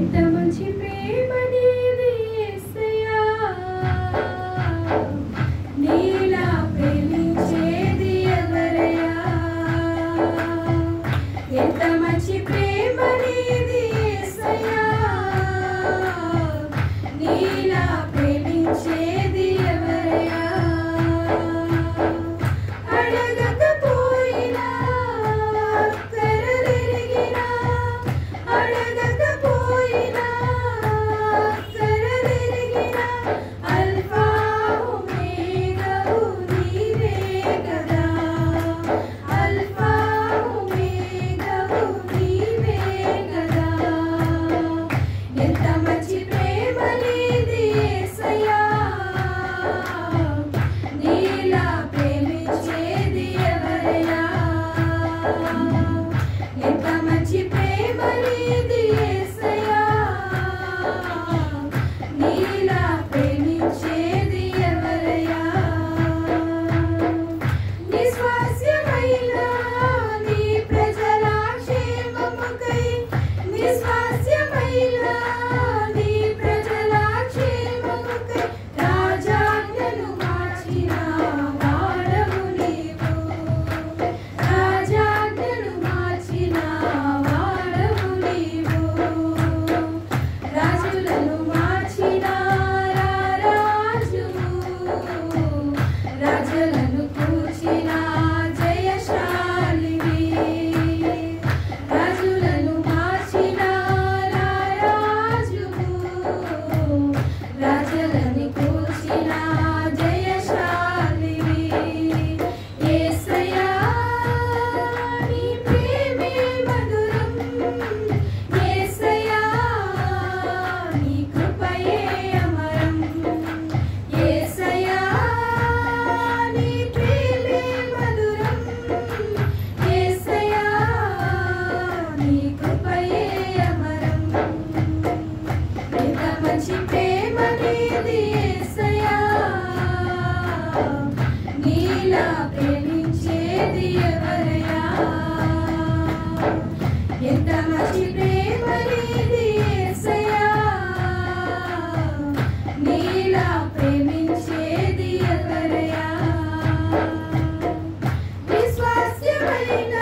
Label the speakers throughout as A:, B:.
A: ఎంత మంచి ప్రేమ నీది యేసయ్యా, నీలా ప్రేమించేది ఎవరయ్యా. ఎంత మంచి ప్రేమ నీది యేసయ్యా, నీలా ప్రేమించేది ఎవరయ్యా. అడగకపోయినా కరలిరిగినా, అడగకపోయినా కరలిరిగినా, అల్ఫా ఒమేగావు నీవే కదా, అల్ఫా ఒమేగావు నీవే కదా. ఎంత మంచి ప్రేమ నీది యేసయ్యా, నీలా ప్రేమించేది ఎవరయ్యా. ఎంత మంచి ప్రేమ నీది యేసయ్యా, నీలా ప్రేమించేది ఎవరయ్యా. నిస్వాస్యమైన నీ ప్రజల క్షేమముకై, నిస్వాస్యమైన నీ ప్రజల క్షేమముకై, రాజాజ్ఞను మార్చిన వాడవు నీవు, రాజాజ్ఞను మార్చిన వాడవు నీవు. రాజులను మార్చిన రారాజువు, రాజులను కూర్చిన జయశాలివి. రాజులను మార్చిన రారాజువు, రాజులను కూర్చిన జయశాలివి. యేసయ్యా నీ ప్రేమే మధురం, యేసయ్యా నీ కృపయే అమరం. యేసయ్యా నీ ప్రేమే మధురం, యేసయ్యా నీ కృపయే అమరం. ఎంత మంచి ప్రేమ నీది యేసయ్యా, నీలా ప్రేమించేది ఎవరయ్యా. ఎంత మంచి ప్రేమ నీది యేసయ్యా, నీలా ప్రేమించేది ఎవరయ్యా. నిస్వాస్యమైన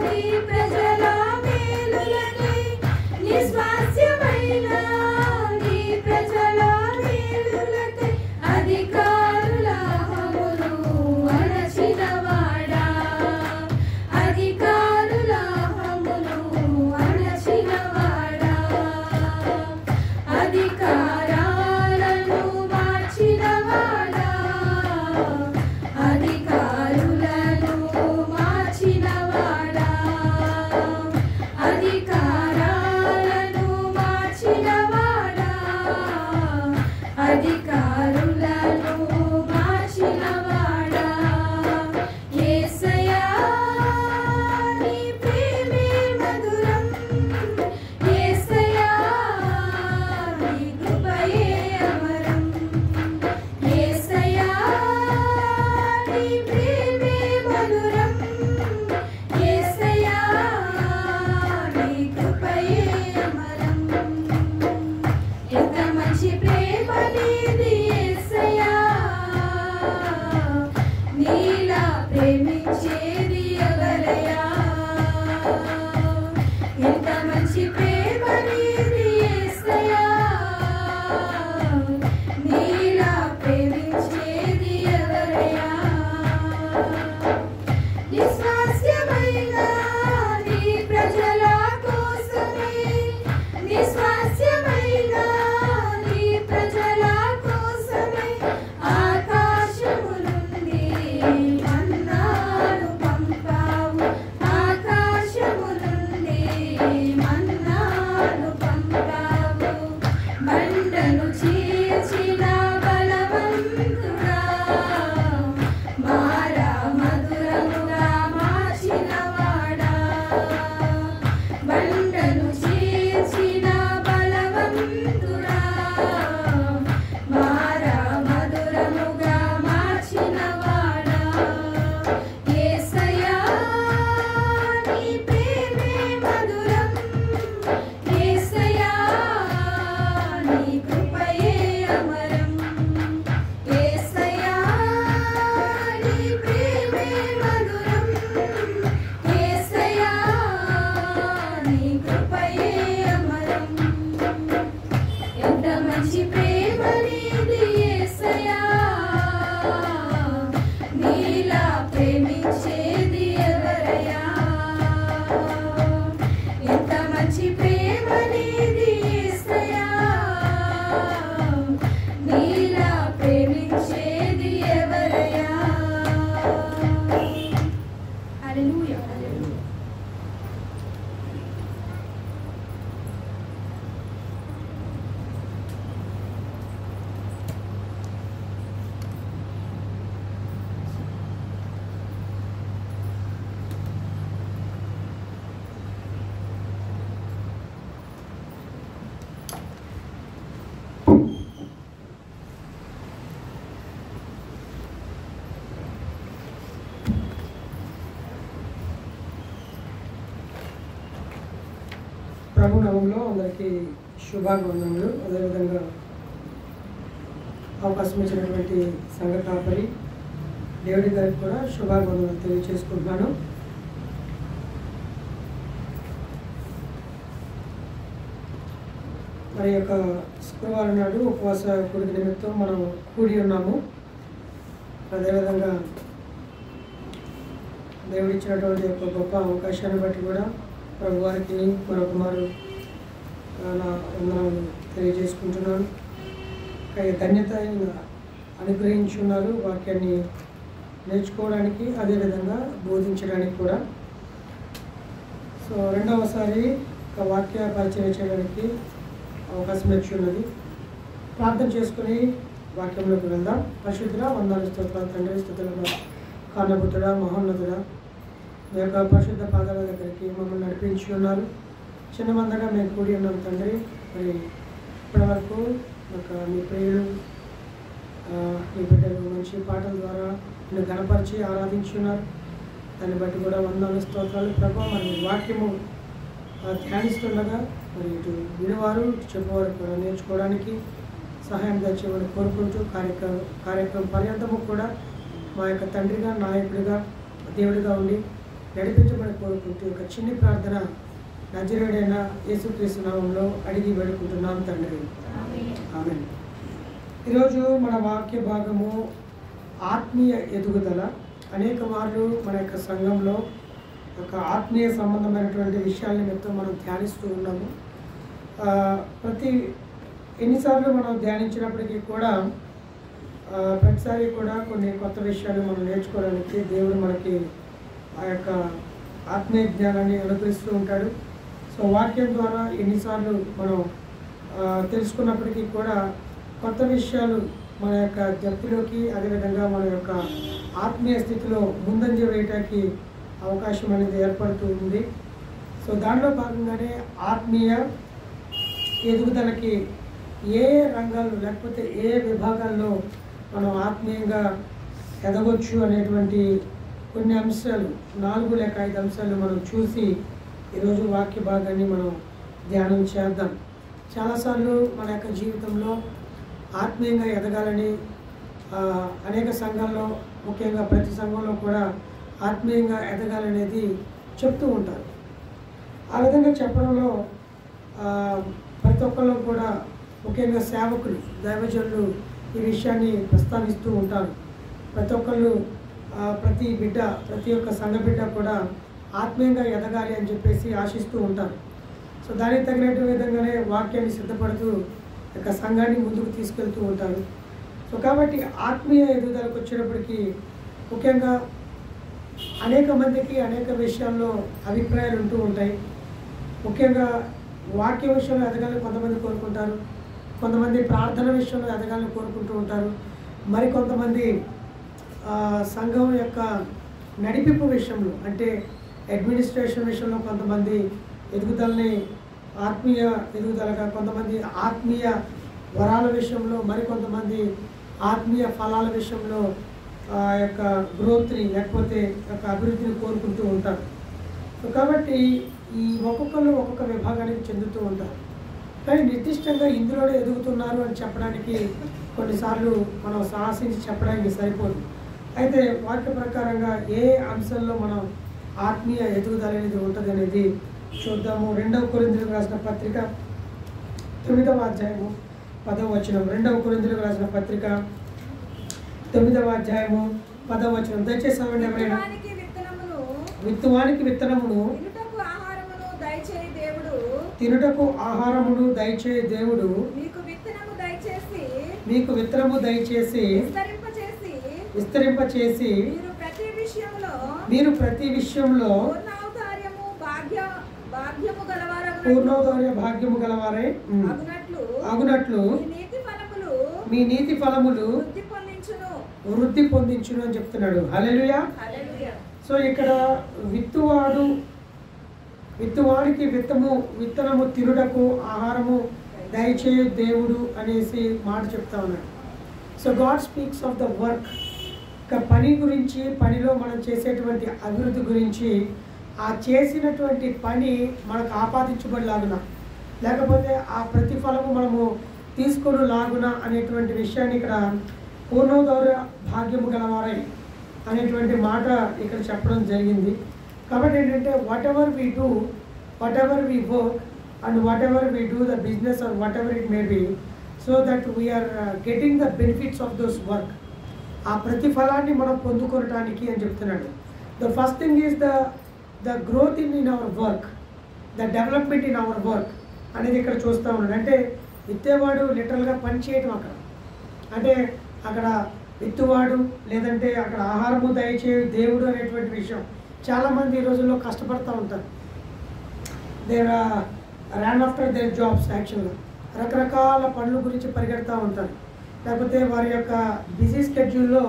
A: నీ ప్రజల మేలులకై, నిస్వాస్యమైన నీ ప్రజల మేలులకై, అధికారుల హమును అణచినవాడా, అధికారుల హమును అణచినవాడా, అధికారాలను మార్చినవాడా, అధికారులను మార్చినవాడా, అధికారాలను
B: ప్రభు నామంలో అందరికీ శుభాభివందనములు. అదేవిధంగా అవకాశం ఇచ్చినటువంటి సంఘ కాపరి డేవిడ్ గారికి కూడా శుభాభివందనలు తెలియజేసుకుంటున్నాను. మరి యొక్క శుక్రవారం నాడు ఉపవాస కూడిక నిమిత్తం మనం కూడి ఉన్నాము. అదేవిధంగా దేవుడు ఇచ్చినటువంటి యొక్క గొప్ప అవకాశాన్ని బట్టి కూడా ప్రభు వారికి మరొక మారు నా వందనాలు తెలియజేసుకుంటున్నాను. ధన్యత అనుగ్రహించున్నారు వాక్యాన్ని నేర్చుకోవడానికి, అదేవిధంగా బోధించడానికి కూడా. సో రెండవసారి ఒక వాక్య పరిచయం చేయడానికి అవకాశం ఇచ్చి ఉన్నది. ప్రార్థన చేసుకుని వాక్యంలోకి వెళ్దాం. పరిశుద్ధుడా, వందనాలు, స్తోత్రాలు తండ్రి, స్తుతులను కారణభూతుడా, మహోన్నతుడా, మీ యొక్క పరిశుద్ధ పాదాల దగ్గరికి మమ్మల్ని నడిపించి ఉన్నారు. చిన్న మందగా మేము కూడి ఉన్నాం తండ్రి. మరి ఇప్పటి వరకు మీ ప్రియులు మీ బిడ్డలు మంచి పాటల ద్వారా నేను గణపరిచి ఆరాధించి ఉన్నారు. దాన్ని బట్టి కూడా వందనాలు, స్తోత్రాలు ప్రభావ. మరి వాక్యము ధ్యానిస్తుండగా మరి ఇటు వినేవారు ఇటు చెప్పేవారు కూడా నేర్చుకోవడానికి సహాయం తెచ్చేవాడు కోరుకుంటూ కార్యక్రమం పర్యంతము కూడా మా యొక్క తండ్రిగా, నాయకుడిగా, దేవుడిగా ఉండి నడిపించబడి కోరుకుంటూ ఒక చిన్న ప్రార్థన నజరేయుడైన యేసుక్రీస్తు నామములో అడిగి వేడుకుంటున్నాం తండ్రి, ఆమేన్. ఈరోజు మన వాక్య భాగము ఆత్మీయ ఎదుగుదల. అనేక మార్లు మన యొక్క సంఘంలో ఒక ఆత్మీయ సంబంధమైనటువంటి విషయాల నిమిత్తం మనం ధ్యానిస్తూ ఉన్నాము. ఎన్నిసార్లు మనం ధ్యానించినప్పటికీ కూడా ప్రతిసారి కూడా కొన్ని కొత్త విషయాలు మనం నేర్చుకోవడానికి దేవుడు మనకి ఆ యొక్క ఆత్మీయ జ్ఞానాన్ని అనుగ్రహిస్తూ ఉంటాడు. సో వాక్యం ద్వారా ఎన్నిసార్లు మనం తెలుసుకున్నప్పటికీ కూడా కొత్త విషయాలు మన యొక్క జప్తిలోకి, అదేవిధంగా మన యొక్క ఆత్మీయ స్థితిలో ముందంజ వేయటానికి అవకాశం అనేది ఏర్పడుతూ ఉంది. సో దాంట్లో భాగంగానే ఆత్మీయ ఎదుగుదలకి ఏ రంగాల్లో లేకపోతే ఏ విభాగాల్లో మనం ఆత్మీయంగా ఎదగొచ్చు అనేటువంటి కొన్ని అంశాలు, 4 లేక 5 అంశాలు మనం చూసి ఈరోజు వాక్య భాగాన్ని మనం ధ్యానం చేద్దాం. చాలాసార్లు మన యొక్క జీవితంలో ఆత్మీయంగా ఎదగాలని అనేక సంఘాల్లో, ముఖ్యంగా ప్రతి సంఘంలో కూడా ఆత్మీయంగా ఎదగాలనేది చెప్తూ ఉంటారు. ఆ విధంగా చెప్పడంలో ప్రతి ఒక్కళ్ళు కూడా, ముఖ్యంగా సేవకులు, దైవజనులు ఈ విషయాన్ని ప్రస్తావిస్తూ ఉంటారు. ప్రతి ఒక్కళ్ళు, ప్రతి బిడ్డ, ప్రతి ఒక్క సంఘ బిడ్డ కూడా ఆత్మీయంగా ఎదగాలి అని చెప్పేసి ఆశిస్తూ ఉంటారు. సో దానికి తగినట్టు విధంగానే వాక్యాన్ని సిద్ధపడుతూ యొక్క సంఘాన్ని ముందుకు తీసుకెళ్తూ ఉంటారు. సో కాబట్టి ఆత్మీయ ఎదుగుదలకు వచ్చేటప్పటికి ముఖ్యంగా అనేక మందికి అనేక విషయాల్లో అభిప్రాయాలు ఉంటూ ఉంటాయి. ముఖ్యంగా వాక్య విషయంలో ఎదగాలని కొంతమంది కోరుకుంటారు, కొంతమంది ప్రార్థన విషయంలో ఎదగాలని కోరుకుంటూ ఉంటారు, మరి కొంతమంది సంఘం యొక్క నడిపింపు విషయంలో, అంటే అడ్మినిస్ట్రేషన్ విషయంలో కొంతమంది ఎదుగుదలని ఆత్మీయ ఎదుగుదలగా, కొంతమంది ఆత్మీయ వరాల విషయంలో, మరికొంతమంది ఆత్మీయ ఫలాల విషయంలో యొక్క గ్రోత్ని లేకపోతే యొక్క అభివృద్ధిని కోరుకుంటూ ఉంటారు. సో కాబట్టి ఈ ఒక్కొక్కరు ఒక్కొక్క విభాగానికి చెందుతూ ఉంటారు. కానీ నిర్దిష్టంగా ఇందులోనే ఎదుగుతున్నారు అని చెప్పడానికి కొన్నిసార్లు మనం సాహసించి చెప్పడానికి సరిపోదు. అయితే వాక్య ప్రకారంగా ఏ అంశంలో మనం ఆత్మీయ ఎదుగుదల అనేది ఉంటుంది అనేది చూద్దాము. 2 కొరింథీయులకు రాసిన పత్రిక 9వ అధ్యాయము 10వ వచనం. 2 కొరింథీయులకు రాసిన పత్రిక 9వ అధ్యాయము 10వ వచనం. దయచేసి చదవండి ఎవరైనా. విత్తువానికి విత్తనమును తినుటకు ఆహారమును దయచే దేవుడు మీకు విత్తనము దయచేసి విస్తరింపచేసి మీరు ప్రతి విషయంలో పూర్ణోదర్య భాగ్యము గలవారై అగునట్లు మీ నీతి ఫలములు వృద్ధి పొందించును అని చెప్తున్నాడు. హల్లెలూయా. సో ఇక్కడ విత్తువాడికి విత్తనము తినుటకు ఆహారము దయచేయు దేవుడు అనేసి మాట చెప్తా ఉన్నాడు. So God speaks of the work, పని గురించి, పనిలో మనం చేసేటువంటి అభివృద్ధి గురించి ఆ చేసినటువంటి పని మనకు ఆపాదించబడిలాగున, లేకపోతే ఆ ప్రతిఫలము మనము తీసుకొని లాగున అనేటువంటి విషయాన్ని ఇక్కడ పూర్ణోదౌర భాగ్యము గలవారై అనేటువంటి మాట ఇక్కడ చెప్పడం జరిగింది. కాబట్టి ఏంటంటే whatever we do, whatever we work and whatever we do the business or whatever it may be, so that we are getting the benefits of those work. ఆ ప్రతిఫలాన్ని మనం పొందుకోవటానికి అని చెప్తున్నాడు. The first thing is the growth in our work, the development in our work అనేది ఇక్కడ చూస్తూ ఉన్నాడు. అంటే విత్తేవాడు లిటరల్గా పని చేయటం అక్కడ, అంటే అక్కడ విత్తువాడు లేదంటే అక్కడ ఆహారము దయచే దేవుడు అనేటువంటి విషయం. చాలామంది ఈ రోజుల్లో కష్టపడుతూ ఉంటారు. They're run after their jobs. యాక్చువల్గా రకరకాల పనుల గురించి పరిగెడుతూ ఉంటారు. లేకపోతే వారి యొక్క బిజీ స్కెడ్యూల్లో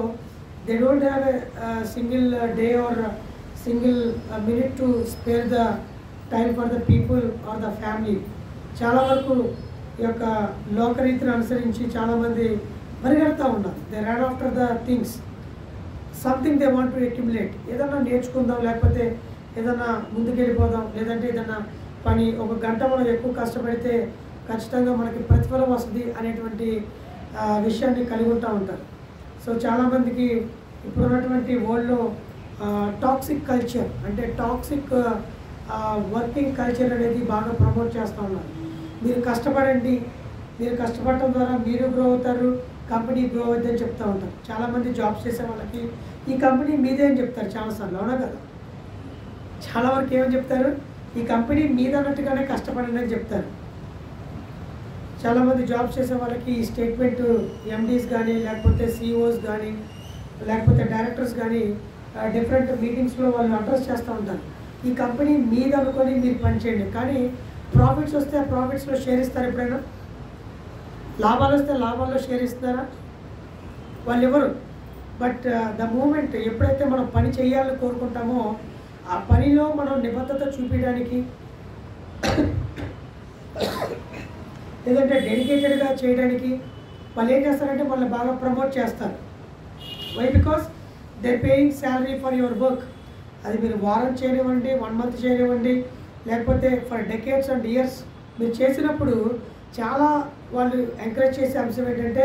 B: they don't have a single day or single minute to spare the time for the people or the family. చాలా వరకు ఈ యొక్క లోకరీతిని అనుసరించి చాలామంది పరిగెడుతూ ఉన్నారు. They run after the things, something they want to accumulate. ఏదన్నా నేర్చుకుందాం, లేకపోతే ఏదన్నా ముందుకెళ్ళిపోదాం, లేదంటే ఏదన్నా పని ఒక గంట మనం ఎక్కువ కష్టపడితే ఖచ్చితంగా మనకి ప్రతిఫలం వస్తుంది అనేటువంటి విషయాన్ని కలిగి ఉంటూ ఉంటారు. సో చాలామందికి ఇప్పుడున్నటువంటి వరల్డ్లో టాక్సిక్ కల్చర్, అంటే టాక్సిక్ వర్కింగ్ కల్చర్ అనేది బాగా ప్రమోట్ చేస్తూ ఉన్నారు. మీరు కష్టపడండి, మీరు కష్టపడటం ద్వారా మీరు గ్రో అవుతారు, కంపెనీ గ్రో అవుతుందని చెప్తూ ఉంటారు. చాలామంది జాబ్స్ చేసే వాళ్ళకి ఈ కంపెనీ మీదే అని చెప్తారు చాలాసార్లు, అవునా కదా? చాలా వరకు ఏమని చెప్తారు, ఈ కంపెనీ మీద అన్నట్టుగానే కష్టపడండి అని చెప్తారు. చాలామంది జాబ్స్ చేసే వాళ్ళకి ఈ స్టేట్మెంట్ ఎండీస్ కానీ, లేకపోతే సిఇఓస్ కానీ, లేకపోతే డైరెక్టర్స్ కానీ డిఫరెంట్ మీటింగ్స్లో వాళ్ళు అడ్రస్ చేస్తూ ఉంటారు. ఈ కంపెనీ మీద అనుకొని మీరు పనిచేయండి, కానీ ప్రాఫిట్స్ వస్తే ఆ ప్రాఫిట్స్లో షేర్ ఇస్తారు ఎప్పుడైనా? లాభాలు వస్తే లాభాల్లో షేర్ ఇస్తారా? వాళ్ళు ఎవరు? బట్ ద మూమెంట్ ఎప్పుడైతే మనం పని చేయాలని కోరుకుంటామో ఆ పనిలో మనం నిబద్ధత చూపించడానికి, లేదంటే డెడికేటెడ్గా చేయడానికి వాళ్ళు ఏం చేస్తారంటే వాళ్ళని బాగా ప్రమోట్ చేస్తారు. Why? Because they paying salary for your work. అది మీరు వారం చేయనివ్వండి, 1 month చేయనివ్వండి, లేకపోతే ఫర్ డెకేడ్స్ అండ్ ఇయర్స్ మీరు చేసినప్పుడు చాలా వాళ్ళు ఎంకరేజ్ చేసే అంశం ఏంటంటే,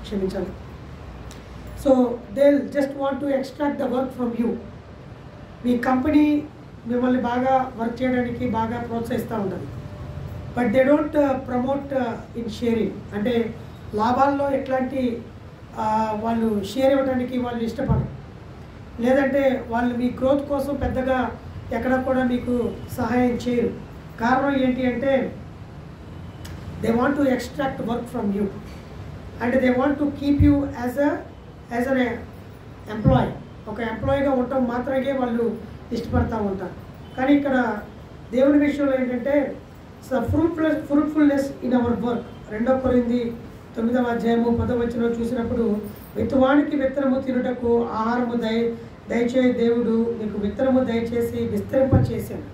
B: క్షమించాలి, so they just want to extract the work from you. Me company మిమ్మల్ని బాగా వర్క్ చేయడానికి బాగా ప్రోత్సహిస్తూ ఉంటుంది. But they don't promote in sharing. అంటే లాభాల్లో ఎట్లాంటి వాళ్ళు షేర్ ఇవ్వడానికి వాళ్ళు ఇష్టపడరు, లేదంటే వాళ్ళు మీ గ్రోత్ కోసం పెద్దగా ఎక్కడ కూడా మీకు సహాయం చేయరు. కారణం ఏంటి అంటే they want to extract work from you and they want to keep you as an employee. ఒక ఎంప్లాయీగా ఉండటం మాత్రమే వాళ్ళు ఇష్టపడతా ఉంటారు. కానీ ఇక్కడ దేవుని విషయంలో ఏంటంటే ఫ్రూట్ఫుల్నెస్ ఇన్ అవర్ వర్క్. 2 కొరింథీ 9:10 చూసినప్పుడు, విత్తువానికి విత్తనము తినుటకు ఆహారము దయచే దేవుడు మీకు విత్తనము దయచేసి విస్తరింపచేసాడు.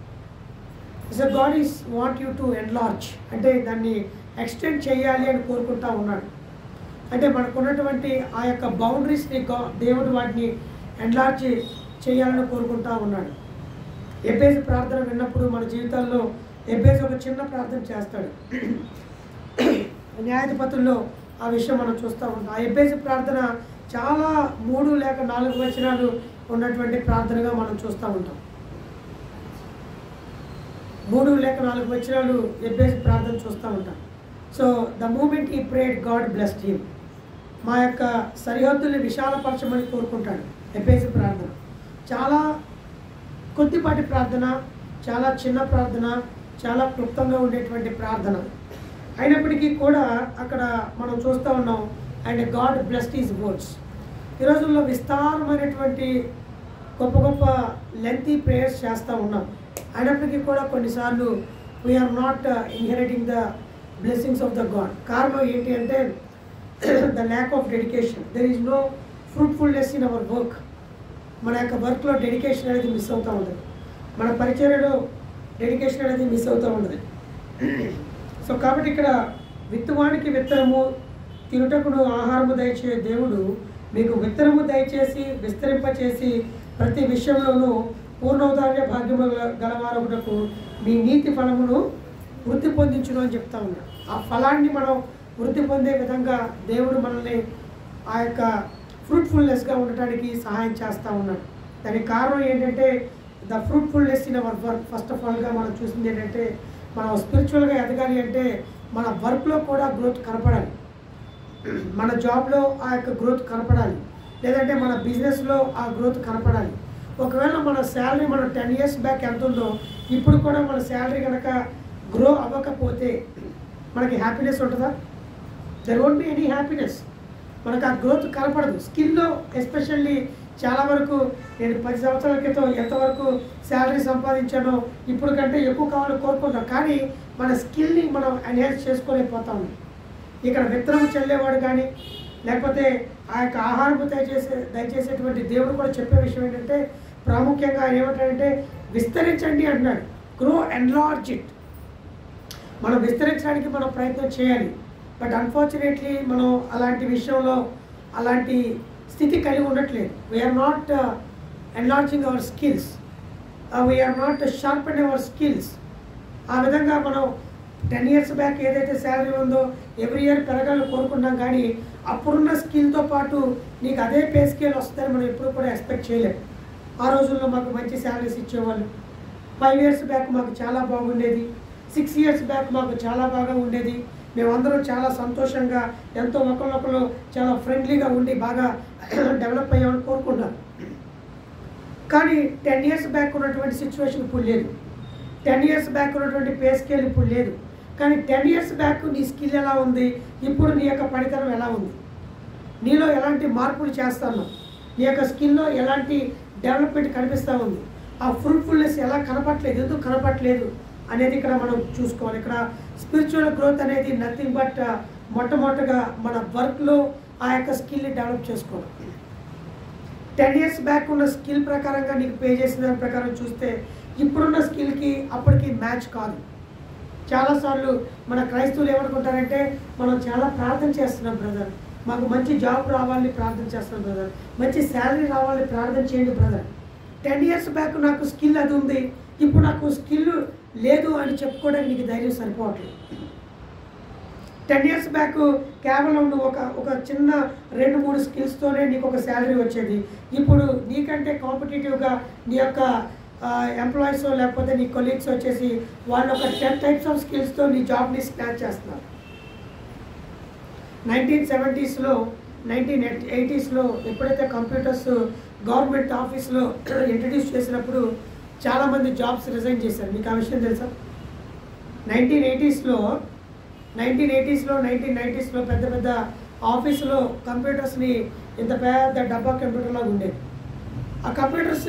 B: So God is want you to enlarge, అంటే దాన్ని ఎక్స్టెండ్ చేయాలి అని కోరుకుంటా ఉన్నాడు. అంటే మనకున్నటువంటి ఆ యొక్క బౌండరీస్ని దేవుడు వాటిని ఎన్లార్జ్ చేయాలని కోరుకుంటా ఉన్నాడు. ఎబ్బేజు ప్రార్థన విన్నప్పుడు మన జీవితాల్లో ఎబ్బేజు ఒక చిన్న ప్రార్థన చేస్తాడు. న్యాయాధిపతుల్లో ఆ విషయం మనం చూస్తూ ఉంటాం. ఆ ఎబ్బేజు ప్రార్థన చాలా 3 లేక 4 వచనాలు ఉన్నటువంటి ప్రార్థనగా మనం చూస్తూ ఉంటాం. 3 లేక 4 వచనాలు ఎబ్బేజు ప్రార్థన చూస్తూ ఉంటాం. సో ద మూమెంట్ ఈ ప్రేడ్ గాడ్ బ్లెస్డ్ హిమ్. మా యొక్క సరిహద్దుల్ని విశాలపరచమని కోరుకుంటాడు. ఎబ్బేజు ప్రార్థన చాలా కొద్దిపాటి ప్రార్థన, చాలా చిన్న ప్రార్థన, చాలా క్లుప్తంగా ఉండేటువంటి ప్రార్థన అయినప్పటికీ కూడా అక్కడ మనం చూస్తూ ఉన్నాం. And God blessed his words. ఈ రోజుల్లో విస్తారమైనటువంటి గొప్ప లెంతీ ప్రేయర్స్ చేస్తూ ఉన్నాం. అయినప్పటికీ కూడా కొన్నిసార్లు we are not inheriting the blessings of the God. కారణం ఏంటి అంటే the lack of dedication. There is no fruitfulness in our work. మన యొక్క వర్క్లో డెడికేషన్ అనేది మిస్ అవుతూ ఉంటుంది. మన పరిచర్యలో డెడికేషన్ అనేది మిస్ అవుతూ ఉంటుంది. సో కాబట్టి ఇక్కడ విత్తువానికి విత్తనము తినుటకును ఆహారము దయచే దేవుడు మీకు విత్తనము దయచేసి విస్తరింపచేసి ప్రతి విషయంలోనూ పూర్ణోదార్య భాగ్యము గలవారొకటకు మీ నీతి ఫలమును వృద్ధి పొందించును అని చెప్తా ఉన్నాడు. ఆ ఫలాన్ని మనం వృద్ధి పొందే విధంగా దేవుడు మనల్ని ఆ యొక్క ఫ్రూట్ఫుల్నెస్గా ఉండటానికి సహాయం చేస్తూ ఉన్నాడు. దానికి కారణం ఏంటంటే the fruitfulness in our work. First of ఆల్గా మనం చూసింది ఏంటంటే మనం స్పిరిచువల్గా ఎదగాలి అంటే మన వర్క్లో కూడా గ్రోత్ కనపడాలి, మన జాబ్లో ఆ యొక్క గ్రోత్ కనపడాలి, లేదంటే మన బిజినెస్లో ఆ గ్రోత్ కనపడాలి. ఒకవేళ మన శాలరీ మనం 10 years బ్యాక్ ఎంత ఉందో ఇప్పుడు కూడా మన శాలరీ కనుక గ్రో అవ్వకపోతే మనకి హ్యాపీనెస్ ఉంటుందా? There won't be any happiness. మనకు ఆ గ్రోత్ కనపడదు. స్కిల్లో ఎస్పెషల్లీ చాలా వరకు నేను 10 సంవత్సరాల క్రితం ఎంతవరకు శాలరీ సంపాదించానో ఇప్పుడు కంటే ఎక్కువ కావాలని కోరుకుంటాం, కానీ మన స్కిల్ని మనం ఎన్హాన్స్ చేసుకోలేకపోతాము. ఇక్కడ విత్తనం చల్లేవాడు కానీ లేకపోతే ఆ యొక్క ఆహారము దయచేసేటువంటి దేవుడు కూడా చెప్పే విషయం ఏంటంటే ప్రాముఖ్యంగా ఆయన ఏమంటాడంటే విస్తరించండి అంటున్నాడు. Grow enlarge it. మనం విస్తరించడానికి మనం ప్రయత్నం చేయాలి. బట్ అన్ఫార్చునేట్లీ మనం అలాంటి విషయంలో అలాంటి స్థితి కలిగి ఉండట్లేదు. We are not enlarging our skills, we are not sharpen our skills. ఆ విధంగా మనం 10 years బ్యాక్ ఏదైతే శాలరీ ఉందో ఎవ్రీ ఇయర్ పెరగాలని కోరుకుంటాం, కానీ అప్పుడున్న స్కిల్తో పాటు నీకు అదే పే స్కేల్ వస్తుందని మనం ఎప్పుడు కూడా ఎక్స్పెక్ట్ చేయలేము. ఆ రోజుల్లో మాకు మంచి శాలరీస్ ఇచ్చేవాళ్ళు. 5 years బ్యాక్ మాకు చాలా బాగుండేది, 6 years బ్యాక్ మాకు చాలా బాగా ఉండేది. మేమందరం చాలా సంతోషంగా ఎంతో ఒకళ్ళొకళ్ళు చాలా ఫ్రెండ్లీగా ఉండి బాగా డెవలప్ అయ్యామని కోరుకుంటాం. కానీ 10 years బ్యాక్ ఉన్నటువంటి సిచ్యువేషన్ ఇప్పుడు లేదు. 10 years బ్యాక్ ఉన్నటువంటి పే స్కేల్ ఇప్పుడు లేదు. కానీ 10 years బ్యాక్ నీ స్కిల్ ఎలా ఉంది, ఇప్పుడు నీ యొక్క పనితనం ఎలా ఉంది, నీలో ఎలాంటి మార్పులు చేస్తాను, నీ యొక్క స్కిల్లో ఎలాంటి డెవలప్మెంట్ కనిపిస్తూ ఉంది, ఆ ఫ్రూట్ఫుల్నెస్ ఎలా కనపట్లేదు, ఎందుకు కనపట్లేదు అనేది ఇక్కడ మనం చూసుకోవాలి. ఇక్కడ స్పిరిచువల్ గ్రోత్ అనేది నథింగ్ బట్ మొట్టమొదటిగా మన వర్క్లో ఆ యొక్క స్కిల్ని డెవలప్ చేసుకోవాలి. 10 years బ్యాక్ ఉన్న స్కిల్ ప్రకారంగా నీకు పే చేసిన దాని ప్రకారం చూస్తే ఇప్పుడున్న స్కిల్కి అప్పటికి మ్యాచ్ కాదు. చాలాసార్లు మన క్రైస్తవులు ఏమనుకుంటారంటే మనం చాలా ప్రార్థన చేస్తున్నాం బ్రదర్, మాకు మంచి జాబ్ రావాలని ప్రార్థన చేస్తున్నాం బ్రదర్, మంచి శాలరీ రావాలని ప్రార్థన చేయండి బ్రదర్. 10 years బ్యాక్ నాకు స్కిల్ అది ఉంది, ఇప్పుడు నాకు స్కిల్ లేదు అని చెప్పుకోవడానికి నీకు ధైర్యం సరిపోవట్లేదు. 10 years బ్యాక్ కేవలం నువ్వు ఒక చిన్న 2-3 స్కిల్స్తోనే నీకు ఒక శాలరీ వచ్చేది. ఇప్పుడు నీకంటే కాంపిటేటివ్గా నీ యొక్క ఎంప్లాయీస్ లేకపోతే నీ కొలీగ్స్ వచ్చేసి వాళ్ళు ఒక 10 types ఆఫ్ స్కిల్స్తో నీ జాబ్ని స్నాచ్ చేస్తున్నారు. 1970s, 1980s ఎప్పుడైతే కంప్యూటర్స్ గవర్నమెంట్ ఆఫీస్లో ఇంట్రడ్యూస్ చేసినప్పుడు చాలామంది జాబ్స్ రిజైన్ చేశారు. మీకు ఆ విషయం తెలుసా? 1980s, 1990s పెద్ద పెద్ద ఆఫీసులో కంప్యూటర్స్ని ఇంత పెద్ద డబ్బా కంప్యూటర్లాగా ఉండేది. ఆ కంప్యూటర్స్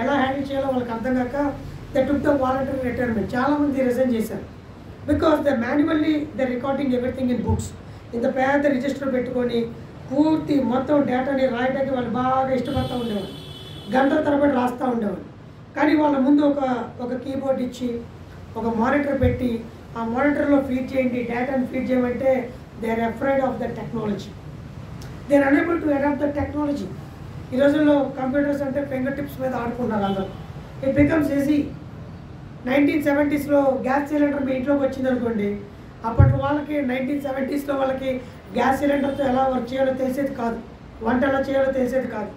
B: ఎలా హ్యాండిల్ చేయాలో వాళ్ళకి అర్థం కాక they took the voluntary retirement. చాలామంది రిజైన్ చేశారు. Because the manually the recording everything in books. ఇంత పెద్ద రిజిస్టర్ పెట్టుకొని పూర్తి మొత్తం డేటాని రాయడానికి వాళ్ళు బాగా ఇష్టపడుతూ ఉండేవాళ్ళు, గంటల తరబడి రాస్తూ ఉండేవాళ్ళు. కానీ వాళ్ళ ముందు ఒక కీబోర్డ్ ఇచ్చి ఒక మానిటర్ పెట్టి ఆ మానిటర్లో ఫీడ్ చేయండి, డేటాని ఫీడ్ చేయమంటే they are afraid of the technology. They are unable to adapt the technology. ఈ రోజుల్లో కంప్యూటర్స్ అంటే ఫింగర్ టిప్స్ మీద ఆడుకుంటున్నారు అందరూ. It becomes easy. 1970s gas cylinder మీ ఇంట్లోకి వచ్చింది అనుకోండి, అప్పటి వాళ్ళకి 1970s వాళ్ళకి గ్యాస్ సిలిండర్తో ఎలా వర్క్ చేయాలో తెలిసేది కాదు, వంట ఎలా చేయాలో తెలిసేది కాదు.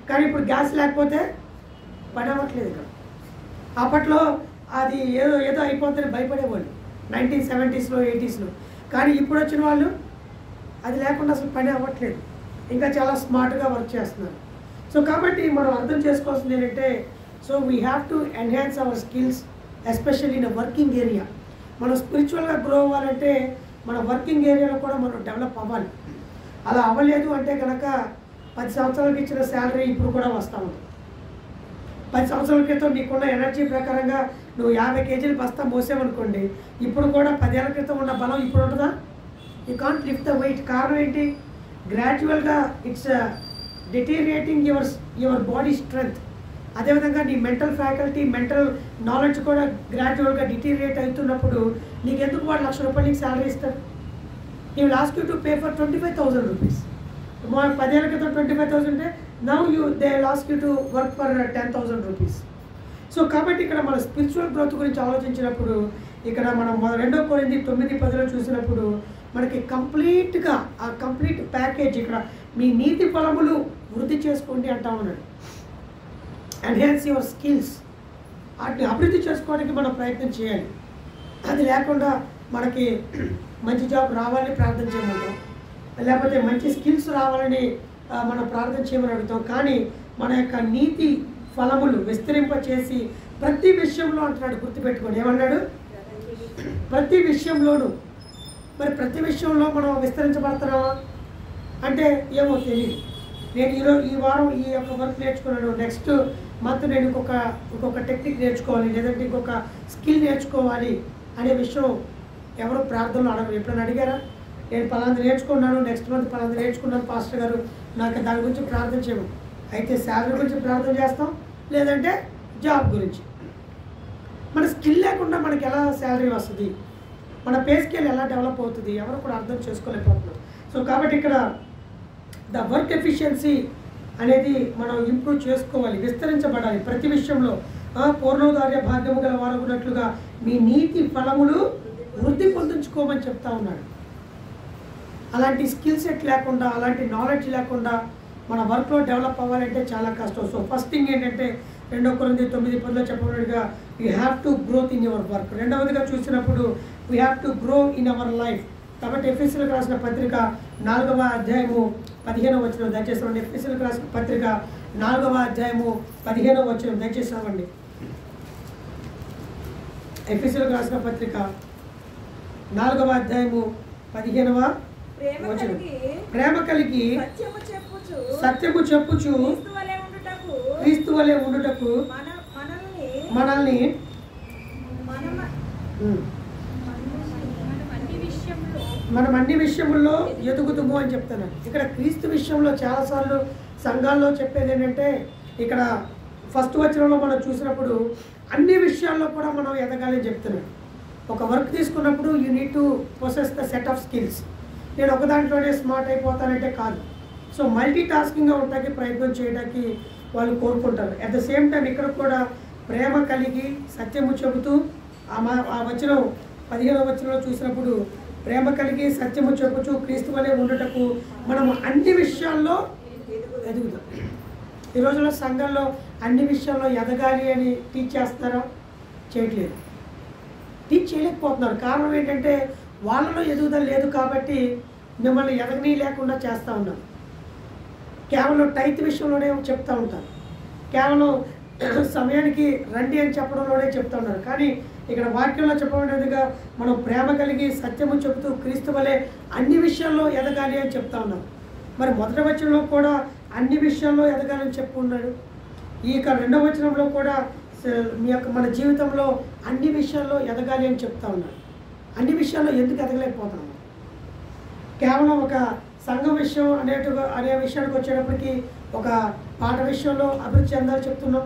B: కానీ ఇప్పుడు గ్యాస్ లేకపోతే పని అవ్వట్లేదు. ఇక్కడ అప్పట్లో అది ఏదో అయిపోతుందని భయపడేవాళ్ళు 1970s, 80s. కానీ ఇప్పుడు వచ్చిన వాళ్ళు అది లేకుండా అసలు పని అవ్వట్లేదు, ఇంకా చాలా స్మార్ట్గా వర్క్ చేస్తున్నారు. సో కాబట్టి మనం అర్థం చేసుకోవాల్సింది ఏంటంటే, so we have to enhance our skills especially in working area. మనం స్పిరిచువల్గా గ్రో అవ్వాలంటే మన వర్కింగ్ ఏరియాలో కూడా మనం డెవలప్ అవ్వాలి. అలా అవ్వలేదు అంటే కనుక 10 సంవత్సరాలకి ఇచ్చిన శాలరీ ఇప్పుడు కూడా వస్తూ ఉంది. 10 సంవత్సరాల క్రితం నీకున్న ఎనర్జీ ప్రకారంగా నువ్వు 50 kgs బస్తా మోసావనుకోండి, ఇప్పుడు కూడా 10 ఏళ్ల క్రితం ఉన్న బలం ఇప్పుడు ఉంటుందా? You can't lift the weight. కారణం ఏంటి? గ్రాడ్యువల్గా it's deteriorating your body strength. అదేవిధంగా నీ మెంటల్ ఫ్యాకల్టీ, మెంటల్ నాలెడ్జ్ కూడా గ్రాడ్యువల్గా డిటీరియేట్ అవుతున్నప్పుడు నీకెందుకు వాడు ₹1,00,000 నీకు శాలరీ ఇస్తారు? He will ask you to pay for 25,000 rupees. మా 10 ఏళ్ళ క్రితం 25,000 ఉంటే now they last you to work for 10,000 rupees. So కాబట్టి ఇక్కడ మన స్పిరిచువల్ గ్రోత్ గురించి ఆలోచించినప్పుడు ఇక్కడ మనం 2 కొరింథీ 9:10 చూసినప్పుడు మనకి కంప్లీట్గా ఆ కంప్లీట్ ప్యాకేజ్ ఇక్కడ మీ నీతి ఫలములు వృద్ధి చేసుకోండి అంటా ఉన్నాడు. ఎన్హాన్స్ యువర్ స్కిల్స్, వాటిని అభివృద్ధి చేసుకోవడానికి మనం ప్రయత్నం చేయాలి. అది లేకుండా మనకి మంచి జాబ్ రావాలని ప్రార్థన చేయమంటాం, లేకపోతే మంచి స్కిల్స్ రావాలని మనం ప్రార్థన చేయమని అడుగుతాం. కానీ మన యొక్క నీతి ఫలములు విస్తరింప చేసి ప్రతి విషయంలో అంటున్నాడు. గుర్తుపెట్టుకోండి, ఏమన్నాడు? ప్రతి విషయంలోనూ. మరి ప్రతి విషయంలో మనం విస్తరించబడుతున్నామా అంటే ఏమో తెలియదు. నేను ఈ వారం ఈ యొక్క వర్క్ నేర్చుకున్నాను, నెక్స్ట్ మంత్ నేను ఇంకొక టెక్నిక్ నేర్చుకోవాలి, లేదంటే ఇంకొక స్కిల్ నేర్చుకోవాలి అనే విషయం ఎవరు ప్రార్థనలో అడగరు. ఎప్పుడైనా అడిగారా? నేను పలాంది నేర్చుకున్నాను, నెక్స్ట్ మంత్ పలాంది నేర్చుకున్నాను పాస్టర్ గారు, నాకు దాని గురించి ప్రార్థన చేయము. అయితే శాలరీ గురించి ప్రార్థన చేస్తాం, లేదంటే జాబ్ గురించి. మన స్కిల్ లేకుండా మనకి ఎలా శాలరీ వస్తుంది, మన పే స్కేల్ ఎలా డెవలప్ అవుతుంది, ఎవరు కూడా అర్థం చేసుకోలేకపోతున్నారు. సో కాబట్టి ఇక్కడ ద వర్క్ ఎఫిషియన్సీ అనేది మనం ఇంప్రూవ్ చేసుకోవాలి, విస్తరించబడాలి ప్రతి విషయంలో. పూర్ణోదార్య భాగ్యము గల వారు ఉన్నట్లుగా మీ నీతి ఫలములు వృద్ధి పొందించుకోమని చెప్తా ఉన్నాడు. అలాంటి స్కిల్ సెట్ లేకుండా, అలాంటి నాలెడ్జ్ లేకుండా మన వర్క్లో డెవలప్ అవ్వాలంటే చాలా కష్టం. సో ఫస్ట్ థింగ్ ఏంటంటే 2 కొరింథీ 9:10 చెప్పినట్టుగా you have to growth in your work. రెండవదిగా చూసినప్పుడు we have to grow in our life. కాబట్టి ఎఫెసీయులకు రాసిన పత్రిక 4వ అధ్యాయము 15వ వచనం దయచేసి అవ్వండి. ఎఫెసీయులకు రాసిన పత్రిక 4వ అధ్యాయము 15వ వచనం దయచేసి అవ్వండి. ఎఫెసీయులకు రాసిన పత్రిక 4వ అధ్యాయము 15వ వచనం. ప్రేమ కలిగి సత్యము చెప్పుచు క్రీస్తు వలె ఉండుటకు మనల్ని మనం అన్ని విషయముల్లో ఎదుగుతుము అని చెప్తున్నాను. ఇక్కడ క్రీస్తు విషయంలో చాలాసార్లు సంఘాల్లో చెప్పేది ఏంటంటే, ఇక్కడ ఫస్ట్ వచనంలో మనం చూసినప్పుడు అన్ని విషయాల్లో కూడా మనం ఎదగాలి అని చెప్తున్నాడు. ఒక వర్క్ తీసుకున్నప్పుడు you need to possess the set of skills. నేను ఒక దాంట్లోనే స్మార్ట్ అయిపోతానంటే కాదు. సో మల్టీ టాస్కింగ్గా ఉండడానికి ప్రయత్నం చేయడానికి వాళ్ళు కోరుకుంటారు. అట్ ద సేమ్ టైం ఇక్కడ కూడా ప్రేమ కలిగి సత్యము చెబుతూ ఆ వచనం 15వ వచనంలో చూసినప్పుడు ప్రేమ కలిగి సత్యము చెప్పుచు క్రీస్తు వలె ఉండుటకు మనము అన్ని విషయాల్లో ఎదుగుతాం. ఈ రోజుల్లో సంఘంలో అన్ని విషయాల్లో ఎదగాలి అని టీచ్ చేస్తారా? చేయట్లేదు, టీచ్ చేయలేకపోతున్నారు. కారణం ఏంటంటే వాళ్ళలో ఎదుగుదల లేదు కాబట్టి మిమ్మల్ని ఎదగనీ లేకుండా చేస్తూ ఉన్నారు. కేవలం టైత్ విషయంలోనే చెప్తూ ఉంటారు, కేవలం సమయానికి రండి అని చెప్పడంలోనే చెప్తూ ఉన్నారు. కానీ ఇక్కడ వాక్యంలో చెప్పబడినదిగా మనం ప్రేమ కలిగి సత్యము చెబుతూ క్రీస్తు వలె అన్ని విషయాల్లో ఎదగాలి అని చెప్తా ఉన్నాం. మరి మొదటి వచనంలో కూడా అన్ని విషయాల్లో ఎదగాలని చెప్పుకున్నాడు. ఈ 2వ వచనంలో కూడా మన జీవితంలో అన్ని విషయాల్లో ఎదగాలి అని చెప్తా ఉన్నాడు. అన్ని విషయాల్లో ఎందుకు ఎదగలేకపోతున్నాము? కేవలం ఒక సంఘం విషయం అనే విషయానికి వచ్చేటప్పటికి ఒక పాట విషయంలో అభివృద్ధి చెందాలని చెప్తున్నాం,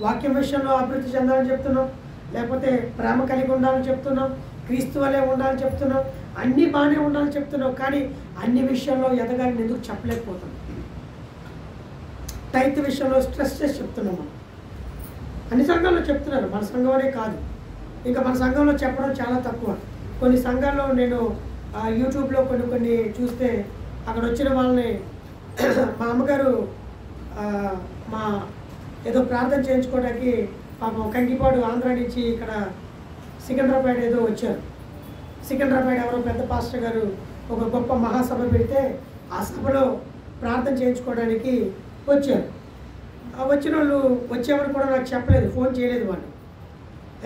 B: వాక్యం విషయంలో అభివృద్ధి చెందాలని చెప్తున్నాం, లేకపోతే ప్రేమ కలిగి ఉండాలని చెప్తున్నాం, క్రీస్తు వలె ఉండాలని చెప్తున్నాం, అన్నీ బాగానే ఉండాలని చెప్తున్నాం. కానీ అన్ని విషయాల్లో ఎదగాలని ఎందుకు చెప్పలేకపోతున్నాం? టైత్ విషయంలో స్ట్రెస్ చేసి చెప్తున్నాం. మనం అన్ని సంఘాల్లో చెప్తున్నారు, మన సంఘం అనే కాదు. ఇంకా మన సంఘంలో చెప్పడం చాలా తక్కువ. కొన్ని సంఘాల్లో నేను యూట్యూబ్లో కొన్ని చూస్తే అక్కడ వచ్చిన వాళ్ళని మా అమ్మగారు ఏదో ప్రార్థన చేయించుకోవడానికి పాపం కంకిపాడు ఆంధ్ర నుంచి ఇక్కడ సికింద్రాబాద్ ఏదో వచ్చారు. సికింద్రాబాద్ ఎవరో పెద్ద పాస్టర్ గారు ఒక గొప్ప మహాసభ పెడితే ఆ సభలో ప్రార్థన చేయించుకోవడానికి వచ్చారు. వచ్చిన వాళ్ళు వచ్చేవారు కూడా నాకు చెప్పలేదు, ఫోన్ చేయలేదు వాళ్ళు.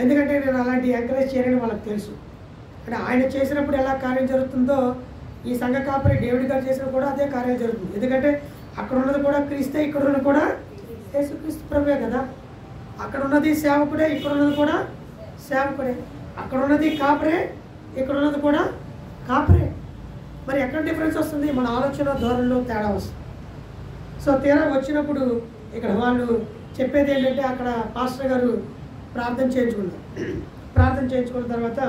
B: ఎందుకంటే నేను అలాంటి ఎంకరేజ్ చేయలేని వాళ్ళకి తెలుసు. అంటే ఆయన చేసినప్పుడు ఎలా కార్యం జరుగుతుందో ఈ సంఘ కాపరి డేవిడ్ గారు చేసినప్పుడు కూడా అదే కార్యం జరుగుతుంది. ఎందుకంటే అక్కడ ఉన్నది కూడా క్రీస్తే, ఇక్కడ ఉన్నది కూడా యేసుక్రీస్తు ప్రభువే కదా. అక్కడ ఉన్నది సేవకుడే, ఇక్కడ ఉన్నది కూడా సేవకుడే. అక్కడ ఉన్నది కాపరే, ఇక్కడ ఉన్నది కూడా కాపరే. మరి ఎక్కడ డిఫరెన్స్ వస్తుంది? మన ఆలోచన ధోరణిలో తేడా వస్తుంది. సో తీరా వచ్చినప్పుడు ఇక్కడ వాళ్ళు చెప్పేది ఏంటంటే అక్కడ పాస్టర్ గారు ప్రార్థన చేయించుకున్నారు. ప్రార్థన చేయించుకున్న తర్వాత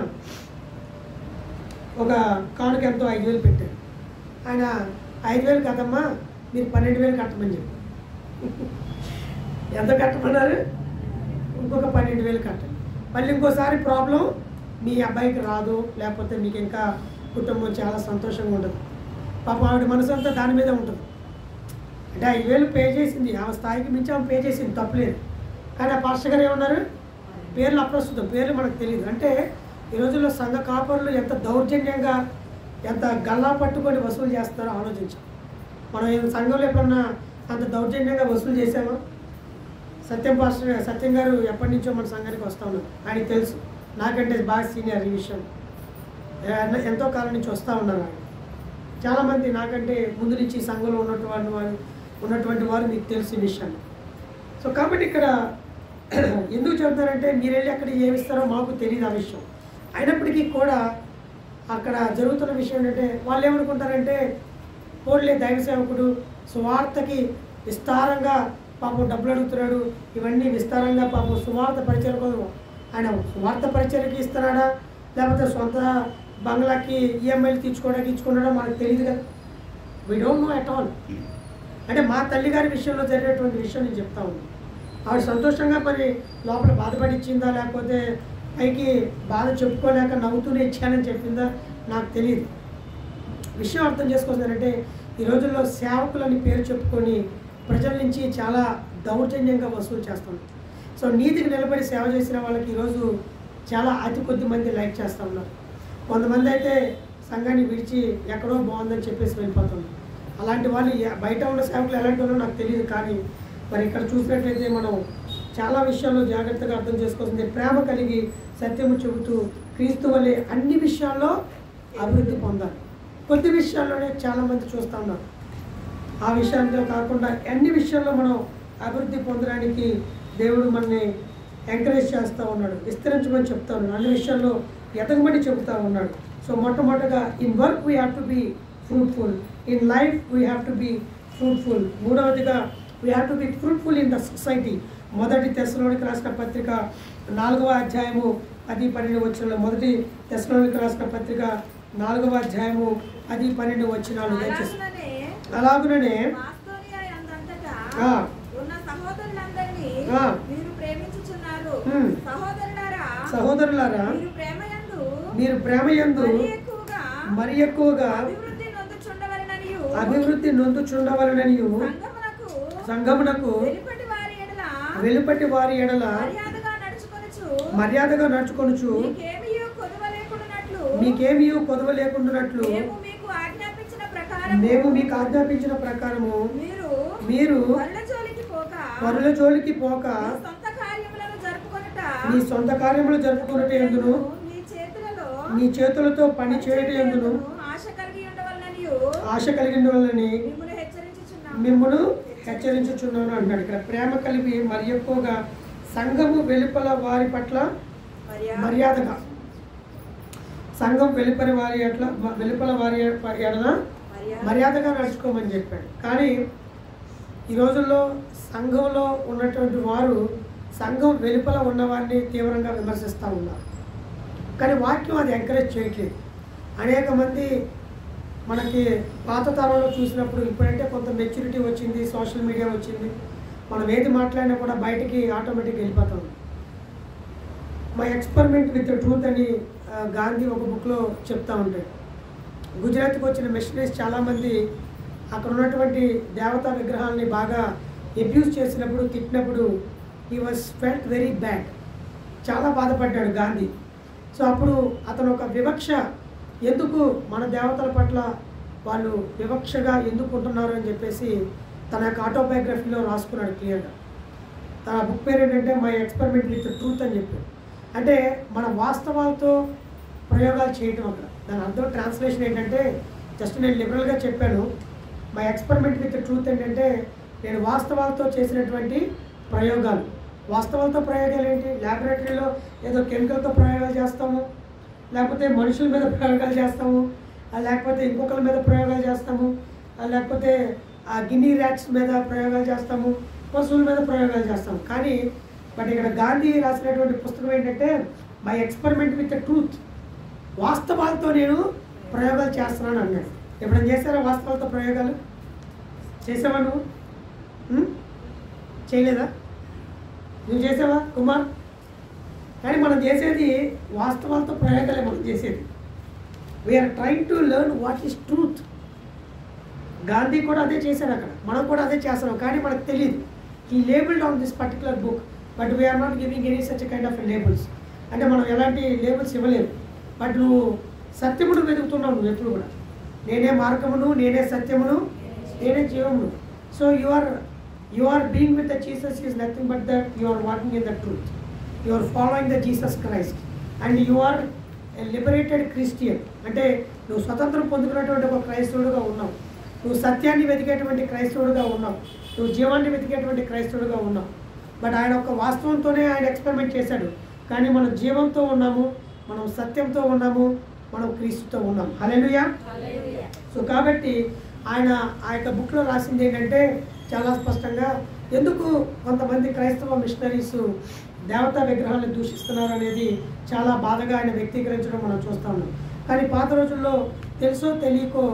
B: ఒక కానుక ఎంతో 5,000 పెట్టారు. ఆయన 5,000 కదమ్మా, మీరు 12,000 కట్టమని చెప్పి. ఎంత కట్టమన్నారు? ఇంకొక 12,000 కట్టండి. మళ్ళీ ఇంకోసారి ప్రాబ్లం మీ అబ్బాయికి రాదు, లేకపోతే మీకు ఇంకా కుటుంబం చాలా సంతోషంగా ఉండదు. పాపం ఆవిడ మనసు అంతా దాని మీద ఉంటుంది. అంటే 5,000 పే చేసింది, ఆమె స్థాయికి మించి ఆమె పే చేసింది, తప్పులేదు. కానీ ఆ పాస్టర్ గారు ఏమన్నారు? పేర్లు అప్రస్తుతం, పేర్లు మనకు తెలియదు. అంటే ఈ రోజుల్లో సంఘ కాపరులు ఎంత దౌర్జన్యంగా, ఎంత గల్లా పట్టుకొని వసూలు చేస్తారో ఆలోచించాం. మనం సంఘంలో ఎప్పుడన్నా అంత దౌర్జన్యంగా వసూలు చేసామా? సత్యం గారు ఎప్పటి నుంచో మన సంఘానికి వస్తూ ఉన్నారు. ఆయనకి తెలుసు, నాకంటే బాగా సీనియర్ ఈ విషయం. ఎంతో కాలం నుంచి వస్తూ ఉన్నారు ఆయన. చాలామంది నాకంటే ముందు నుంచి సంఘంలో ఉన్నటువంటి వారు మీకు తెలిసి విషయం. సో కాబట్టి ఇక్కడ ఎందుకు చెబుతారంటే, మీరు వెళ్ళి అక్కడ ఏమిస్తారో మాకు తెలియదు ఆ విషయం. అయినప్పటికీ కూడా అక్కడ జరుగుతున్న విషయం ఏంటంటే, వాళ్ళు ఏమనుకుంటారంటే, పోలే దైవ సేవకుడు సువార్తకి విస్తారంగా పాపం డబ్బులు అడుగుతున్నాడు, ఇవన్నీ విస్తారంగా పాపం సువార్త పరిచయం కోసం ఆయన సువార్త పరిచయకి ఇస్తున్నాడా, లేకపోతే సొంత బంగ్లాకి ఈఎంఐలు తీర్చుకోవడానికి ఇచ్చుకున్నాడో మనకు తెలియదు కదా. We don't know at all. అంటే మా తల్లిగారి విషయంలో జరిగేటువంటి విషయం నేను చెప్తా ఉన్నాను. ఆవిడ సంతోషంగా మరి లోపల బాధపడి ఇచ్చిందా, లేకపోతే పైకి బాధ చెప్పుకోలేక నవ్వుతూనే ఇచ్చానని చెప్పిందా నాకు తెలియదు. విషయం అర్థం చేసుకోవాలంటే, ఈ రోజుల్లో సేవకులని పేరు చెప్పుకొని ప్రజల నుంచి చాలా దౌర్జన్యంగా వసూలు చేస్తుంది. సో నీతికి నిలబడి సేవ చేసిన వాళ్ళకి ఈరోజు చాలా అతి కొద్ది మంది లైక్ చేస్తూ ఉన్నారు. కొంతమంది అయితే సంఘాన్ని విడిచి ఎక్కడో బాగుందని చెప్పేసి వెళ్ళిపోతున్నారు. అలాంటి వాళ్ళు బయట ఉన్న సేవకులు ఎలాంటి వాళ్ళో నాకు తెలియదు. కానీ మరి ఇక్కడ చూసినట్లయితే మనం చాలా విషయాల్లో జాగ్రత్తగా అర్థం చేసుకోవాల్సింది. ప్రేమ కలిగి సత్యము చెబుతూ క్రీస్తు వలె అన్ని విషయాల్లో అభివృద్ధి పొందాలి. కొద్ది విషయాల్లోనే చాలామంది చూస్తూ ఉన్నారు. ఆ విషయాలతో కాకుండా అన్ని విషయాల్లో మనం అభివృద్ధి పొందడానికి దేవుడు మనని ఎంకరేజ్ చేస్తూ ఉన్నాడు, విస్తరించమని చెప్తా ఉన్నాడు, అన్ని విషయాల్లో ఎదగమని చెబుతూ ఉన్నాడు. సో మొట్టమొదటిగా in work we have to be fruitful, in life we have to be fruitful. మూడవదిగా we have to be fruitful in the society. మొదటి తెస్సలోనికీ రాసిన పత్రిక 4వ అధ్యాయము 10-12 వచనాలు. మొదటి తెస్సలోనికీ రాసిన పత్రిక 4వ అధ్యాయము 10-12 వచనాలు. అలాగుననే సహోదరులారా, మీరు ప్రేమయందు మరి ఎక్కువగా అభివృద్ధి నొందుచుండవలననియు సంఘమునకు వెలుపటి వారి ఎడల మర్యాదగా నడుచుకొనుచు మీకేమీ కొదవ లేకుండానట్లు మేము మీకు ఆజ్ఞాపించిన ప్రకారము మీరు పరుల జోలికి పోక మీ సొంత కార్యములు జరుపుకున్నట్టు ఎందును మీ చేతులతో పని చేయటం ఎందును ఆశ కలిగి ఉండవాలని మిమ్మల్ని హెచ్చరించుచున్నాను అంటున్నాడు. ఇక్కడ ప్రేమ కలిపి మరి ఎక్కువగా సంఘము వెలుపల వారి పట్ల మర్యాదగా, సంఘం వెలుపల వారి ఎడల మర్యాదగా నడుచుకోమని చెప్పాడు. కానీ ఈ రోజుల్లో సంఘంలో ఉన్నటువంటి వారు సంఘం వెలుపల ఉన్నవారిని తీవ్రంగా విమర్శిస్తూ ఉన్నారు. కానీ వాక్యం అది ఎంకరేజ్ చేయట్లేదు. అనేక మంది మనకి పాత తరంలో చూసినప్పుడు, ఇప్పుడంటే కొంత మెచ్యూరిటీ వచ్చింది, సోషల్ మీడియా వచ్చింది, మనం ఏది మాట్లాడినా కూడా బయటికి ఆటోమేటిక్గా వెళ్ళిపోతాం. మై ఎక్స్పెరిమెంట్ విత్ ట్రూత్ అని గాంధీ ఒక బుక్లో చెప్తూ ఉంటాడు. గుజరాత్కి వచ్చిన మిషనరీస్ చాలామంది అక్కడ ఉన్నటువంటి దేవతా విగ్రహాలని బాగా అబ్యూజ్ చేసినప్పుడు, తిట్టినప్పుడు he was felt very bad, చాలా బాధపడ్డాడు గాంధీ. సో అప్పుడు అతను ఒక వివక్ష, ఎందుకు మన దేవతల పట్ల వాళ్ళు వివక్షగా ఎందుకు ఉంటున్నారు అని చెప్పేసి తన యొక్క ఆటోబయోగ్రఫీలో రాసుకున్నాడు క్లియర్గా. తన బుక్ పేరు ఏంటంటే మై ఎక్స్పెరిమెంట్ విత్ ట్రూత్ అని చెప్పి. అంటే మన వాస్తవాలతో ప్రయోగాలు చేయటం. అక్కడ దాని అర్థం ట్రాన్స్లేషన్ ఏంటంటే, జస్ట్ నేను లిబరల్గా చెప్పాను. మై ఎక్స్పెరిమెంట్ విత్ ట్రూత్ ఏంటంటే నేను వాస్తవాలతో చేసినటువంటి ప్రయోగాలు. వాస్తవాలతో ప్రయోగాలు ఏంటి? ల్యాబొరేటరీలో ఏదో కెమికల్తో ప్రయోగాలు చేస్తాము, లేకపోతే మనుషుల మీద ప్రయోగాలు చేస్తాము, లేకపోతే ఇంకొకరి మీద ప్రయోగాలు చేస్తాము, లేకపోతే ఆ గిన్నీ ర్యాట్స్ మీద ప్రయోగాలు చేస్తాము, పశువుల మీద ప్రయోగాలు చేస్తాము. కానీ బట్ ఇక్కడ గాంధీ రాసినటువంటి పుస్తకం ఏంటంటే మై ఎక్స్పెరిమెంట్ విత్ ట్రూత్, వాస్తవాలతో నేను ప్రయోగాలు చేస్తున్నాను అన్నాడు. ఎప్పుడైనా చేశారా వాస్తవాలతో ప్రయోగాలు? చేసావా నువ్వు? చేయలేదా? నువ్వు చేసావా కుమార్? కానీ మనం చేసేది వాస్తవాలతో ప్రయోగాలే. మనం చేసేది we are trying to learn what is truth. Gandhi కూడా అదే చేశారు అక్కడ, మనం కూడా అదే చేస్తున్నాం. కానీ మనకు తెలియదు. ఈ labelled on this particular book, but we are not giving any such kind of labels. అంటే మనం ఎలాంటి లేబుల్స్ ఇవ్వలేము. బట్ నువ్వు సత్యమును వెతుకుతున్నావు. నువ్వు ఎప్పుడు కూడా నేనే మార్గమును, నేనే సత్యమును, నేనే జీవమును. So you are being with the Jesus is nothing but that you are walking in the truth. You are following the Jesus Christ and you are a liberated Christian. అంటే నువ్వు స్వతంత్రం పొందుకున్నటువంటి ఒక క్రైస్తవుడుగా ఉన్నావు. నువ్వు సత్యాన్ని వెతికేటువంటి క్రైస్తవుడుగా ఉన్నావు. నువ్వు జీవాన్ని వెతికేటువంటి క్రైస్తవుడుగా ఉన్నావు. బట్ ఆయన ఒక వాస్తవంతోనే ఆయన ఎక్స్పెరిమెంట్ చేశాడు. కానీ మనం జీవంతో ఉన్నాము, మనం సత్యంతో ఉన్నాము, మనం క్రీస్తుతో ఉన్నాం. హల్లెలూయా. సో కాబట్టి ఆయన ఆ యొక్క బుక్లో రాసింది ఏంటంటే చాలా స్పష్టంగా ఎందుకు కొంతమంది క్రైస్తవ మిషనరీస్ దేవతా విగ్రహాలను దూషిస్తున్నారు అనేది చాలా బాధగా ఆయన వ్యక్తీకరించడం మనం చూస్తా ఉన్నాం. కానీ పాత రోజుల్లో తెలుసో తెలియకో